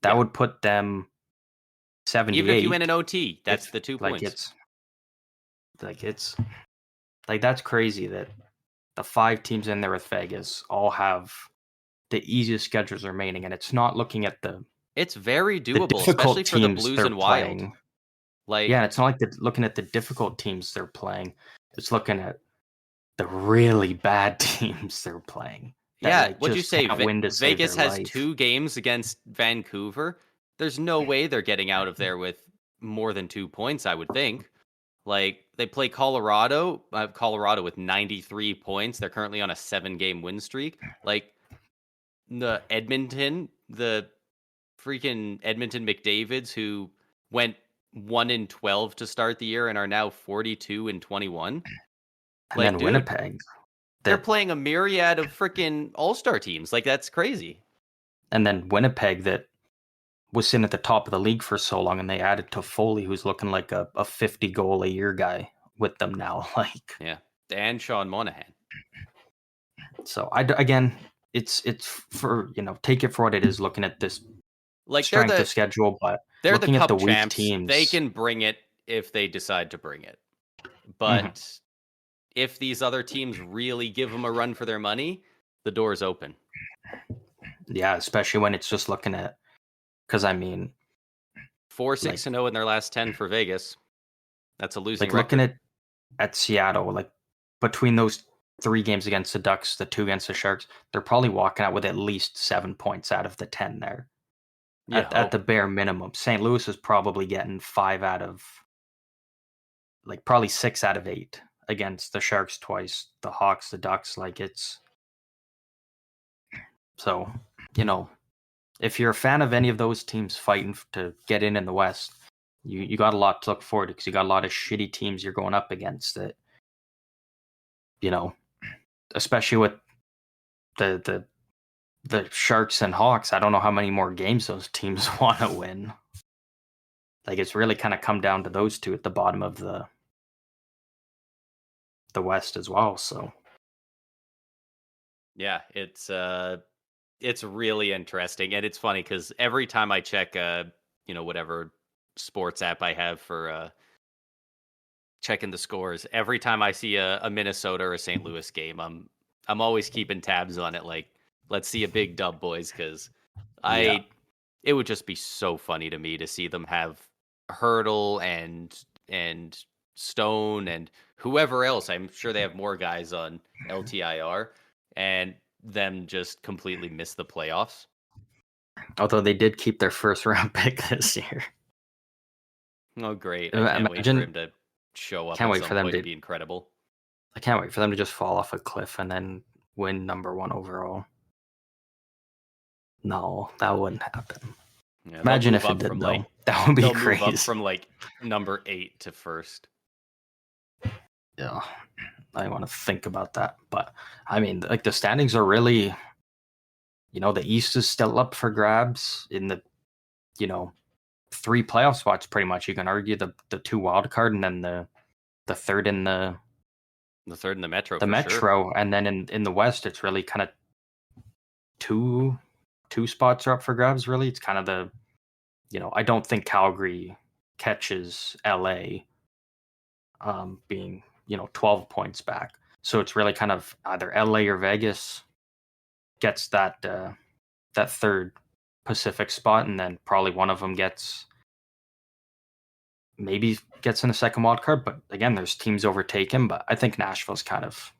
That would put them 78. Even if you win an OT, that's the 2 points. It's that's crazy that the 5 teams in there with Vegas all have the easiest schedules remaining, and it's not looking at the. It's very The doable, difficult especially for the teams Blues they're and Wild. playing. Like, Yeah, it's not like looking at the difficult teams they're playing. It's looking at the really bad teams they're playing. What'd you say? Vegas has life. 2 games against Vancouver. There's no way they're getting out of there with more than 2 points, I would think. Like, they play Colorado. I have Colorado with 93 points. They're currently on a 7-game win streak. Like, the freaking Edmonton McDavids, who went 1-12 to start the year and are now 42-21. And then Winnipeg. They're playing a myriad of freaking all-star teams. Like, that's crazy. And then Winnipeg, that was sitting at the top of the league for so long, and they added Toffoli, who's looking like a 50-goal-a-year guy with them now. Yeah, and Sean Monahan. So it's for, take it for what it is. Looking at this strength of schedule, but they're looking the Cup at the weak champs. teams, They can bring it if they decide to bring it. But if these other teams really give them a run for their money, the door's open. Yeah, especially when it's just looking at, because 4-6-0 in their last 10 for Vegas. That's a losing record. Looking at Seattle, between those 3 games against the Ducks, the 2 against the Sharks, they're probably walking out with at least 7 points out of the 10 there. At the bare minimum. St. Louis is probably getting 5 out of, probably 6 out of 8 against the Sharks twice, the Hawks, the Ducks. if you're a fan of any of those teams fighting to get in the West, you got a lot to look forward to because you got a lot of shitty teams you're going up against that, you know, especially with the the Sharks and Hawks. I don't know how many more games those teams want to win. Like it's really kind of come down to those two at the bottom of the West as well. So Yeah, it's really interesting, and it's funny because every time I check, whatever sports app I have for checking the scores, every time I see a Minnesota or a St. Louis game, I'm always keeping tabs on it. Like, let's see a big dub, boys, because yeah, it would just be so funny to me to see them have Hurdle and Stone and whoever else. I'm sure they have more guys on LTIR, and them just completely miss the playoffs. although they did keep their first round pick this year. Oh, great! I can't wait for him to show up Can't at wait some for them point to. and be incredible. I can't wait for them to just fall off a cliff and then win #1 overall. No, that wouldn't happen. Yeah, Imagine if it did, though. That would be they'll crazy. move up from like number 8 to first. Yeah, I want to think about that, but I mean, like the standings are really, the East is still up for grabs in the, 3 playoff spots. Pretty much, you can argue the 2 wild card and then the third in the third in the Metro. the for Metro, sure. and then in the West, it's really kind of two spots are up for grabs. Really, it's kind of the, I don't think Calgary catches LA, being 12 points back. So it's really kind of either LA or Vegas gets that third Pacific spot, and then probably one of them maybe gets in the second wild card. But again, there's teams overtaken. But I think Nashville's kind of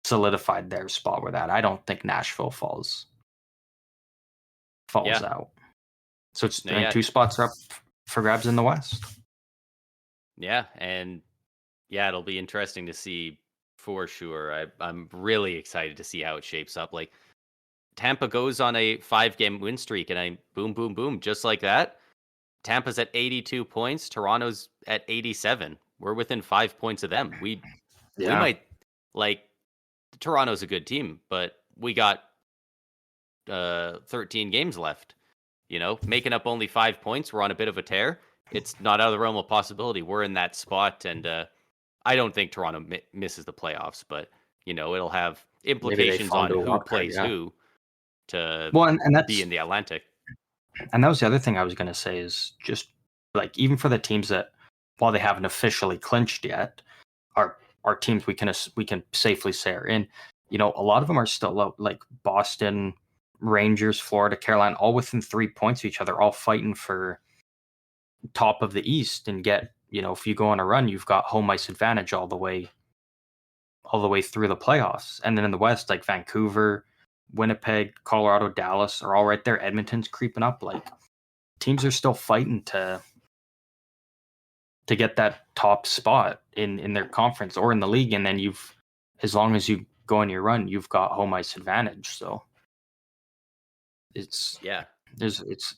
solidified their spot with that. I don't think Nashville falls Yeah. out. So it's Yeah. 2 spots are up for grabs in the West. Yeah, and yeah, it'll be interesting to see for sure. I'm really excited to see how it shapes up. Like Tampa goes on a 5-game win streak, and boom, boom, boom, just like that. Tampa's at 82 points. Toronto's at 87. We're within 5 points of them. We might, like, Toronto's a good team, but we got 13 games left. Making up only 5 points. We're on a bit of a tear. It's not out of the realm of possibility. We're in that spot, and I don't think Toronto misses the playoffs, but it'll have implications on who plays who to and be in the Atlantic. And that was the other thing I was going to say is just like even for the teams that, while they haven't officially clinched yet, are teams we can safely say are in. A lot of them are still out, like Boston, Rangers, Florida, Carolina, all within 3 points of each other, all fighting for top of the East and get. If you go on a run, you've got home ice advantage all the way through the playoffs. And then in the West, like Vancouver, Winnipeg, Colorado, Dallas are all right there. Edmonton's creeping up. Like teams are still fighting to get that top spot in their conference or in the league. And then as long as you go on your run, you've got home ice advantage. So it's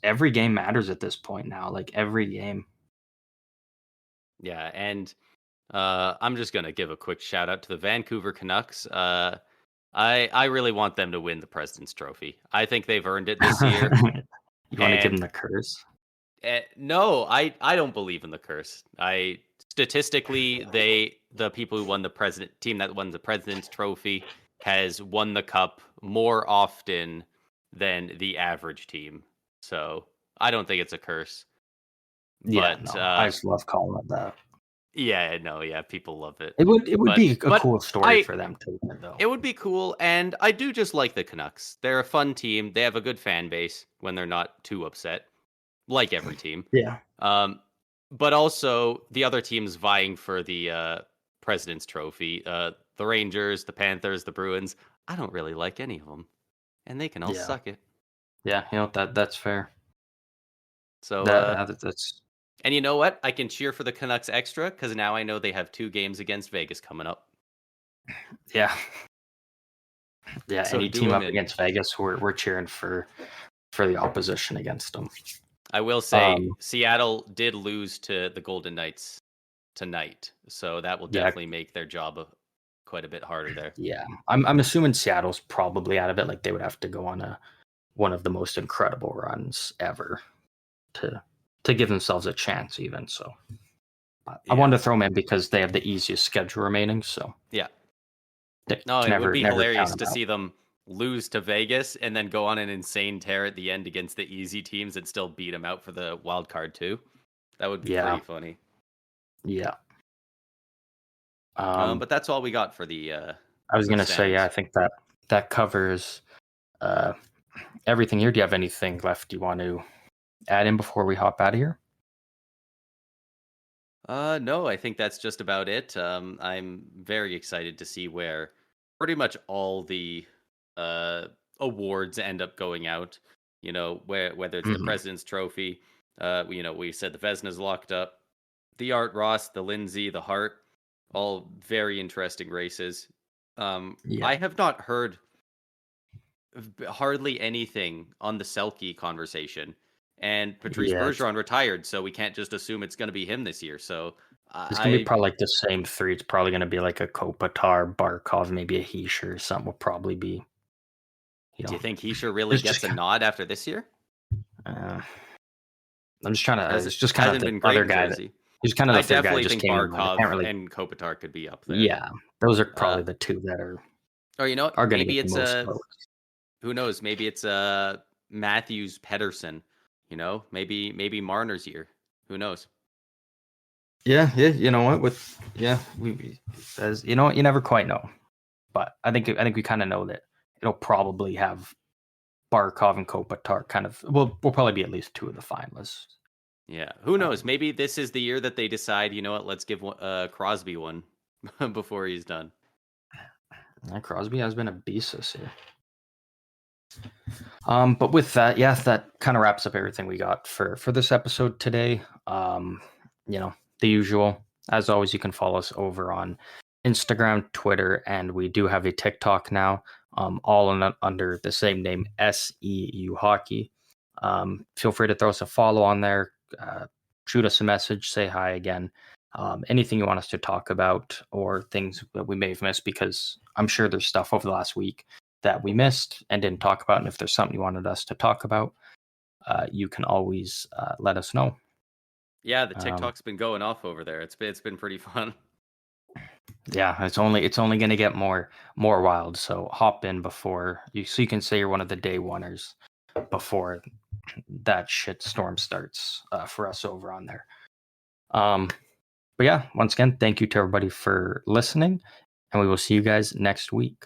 every game matters at this point now. Like every game. Yeah, and I'm just gonna give a quick shout out to the Vancouver Canucks. I really want them to win the President's Trophy. I think they've earned it this year. You want to give them the curse? No, I don't believe in the curse. Statistically, the people who won the team that won the President's Trophy has won the cup more often than the average team. So I don't think it's a curse. Yeah, but, I just love calling it that. Yeah, no, yeah, people love it. It would be a cool story for them to win, though. It would be cool, and I do just like the Canucks. They're a fun team. They have a good fan base when they're not too upset, like every team. Yeah. But also the other teams vying for the President's Trophy, the Rangers, the Panthers, the Bruins. I don't really like any of them, and they can all suck it. Yeah, that's fair. So that's. And you know what? I can cheer for the Canucks extra because now I know they have 2 games against Vegas coming up. Yeah. Yeah, So any team up against Vegas, we're cheering for for the opposition against them. I will say Seattle did lose to the Golden Knights tonight, so that will definitely make their job quite a bit harder there. Yeah, I'm assuming Seattle's probably out of it. Like they would have to go on one of the most incredible runs ever to give themselves a chance, even. So I wanted to throw them in because they have the easiest schedule remaining. So yeah, no, it would be hilarious to see them lose to Vegas and then go on an insane tear at the end against the easy teams and still beat them out for the wild card too. That would be pretty funny. Yeah. But that's all we got for the. I was gonna say, yeah, I think that covers everything here. Do you have anything left you want to add in before we hop out of here? No, I think that's just about it. I'm very excited to see where pretty much all the awards end up going out. You know, whether it's the President's Trophy, we said the Vezina's locked up, the Art Ross, the Lindsay, the Hart, all very interesting races. I have not heard hardly anything on the Selke conversation. And Patrice Bergeron retired, so we can't just assume it's going to be him this year. So it's going to be probably like the same three. It's probably going to be like a Kopitar, Barkov, maybe a Hischier or something will probably be. Do you think Hischier really gets a nod after this year? I'm just trying to. It's just kind of the other guy. He's kind of the third guy. I definitely think Barkov and Kopitar could be up there. Yeah, those are probably the two that are. Or are going to get the most votes. Who knows? Maybe it's Matthews, Pedersen. Maybe Marner's year. Who knows? Yeah. You know what? You never quite know. But I think we kind of know that it'll probably have Barkov and Kopitar kind of. We'll probably be at least two of the finalists. Yeah. Who knows? Maybe this is the year that they decide. You know what? Let's give Crosby one before he's done. Crosby has been a beast this year. But with that, that kind of wraps up everything we got for this episode today. The usual. As always, you can follow us over on Instagram, Twitter, and we do have a TikTok now, all under the same name, SEU Hockey. Feel free to throw us a follow on there, shoot us a message, say hi again. Anything you want us to talk about or things that we may have missed, because I'm sure there's stuff over the last week that we missed and didn't talk about. And if there's something you wanted us to talk about, you can always let us know. Yeah, the TikTok's been going off over there. It's been pretty fun. Yeah, it's only going to get more wild. So hop in before you can say you're one of the day oneers before that shit storm starts for us over on there. But yeah, once again, thank you to everybody for listening, and we will see you guys next week.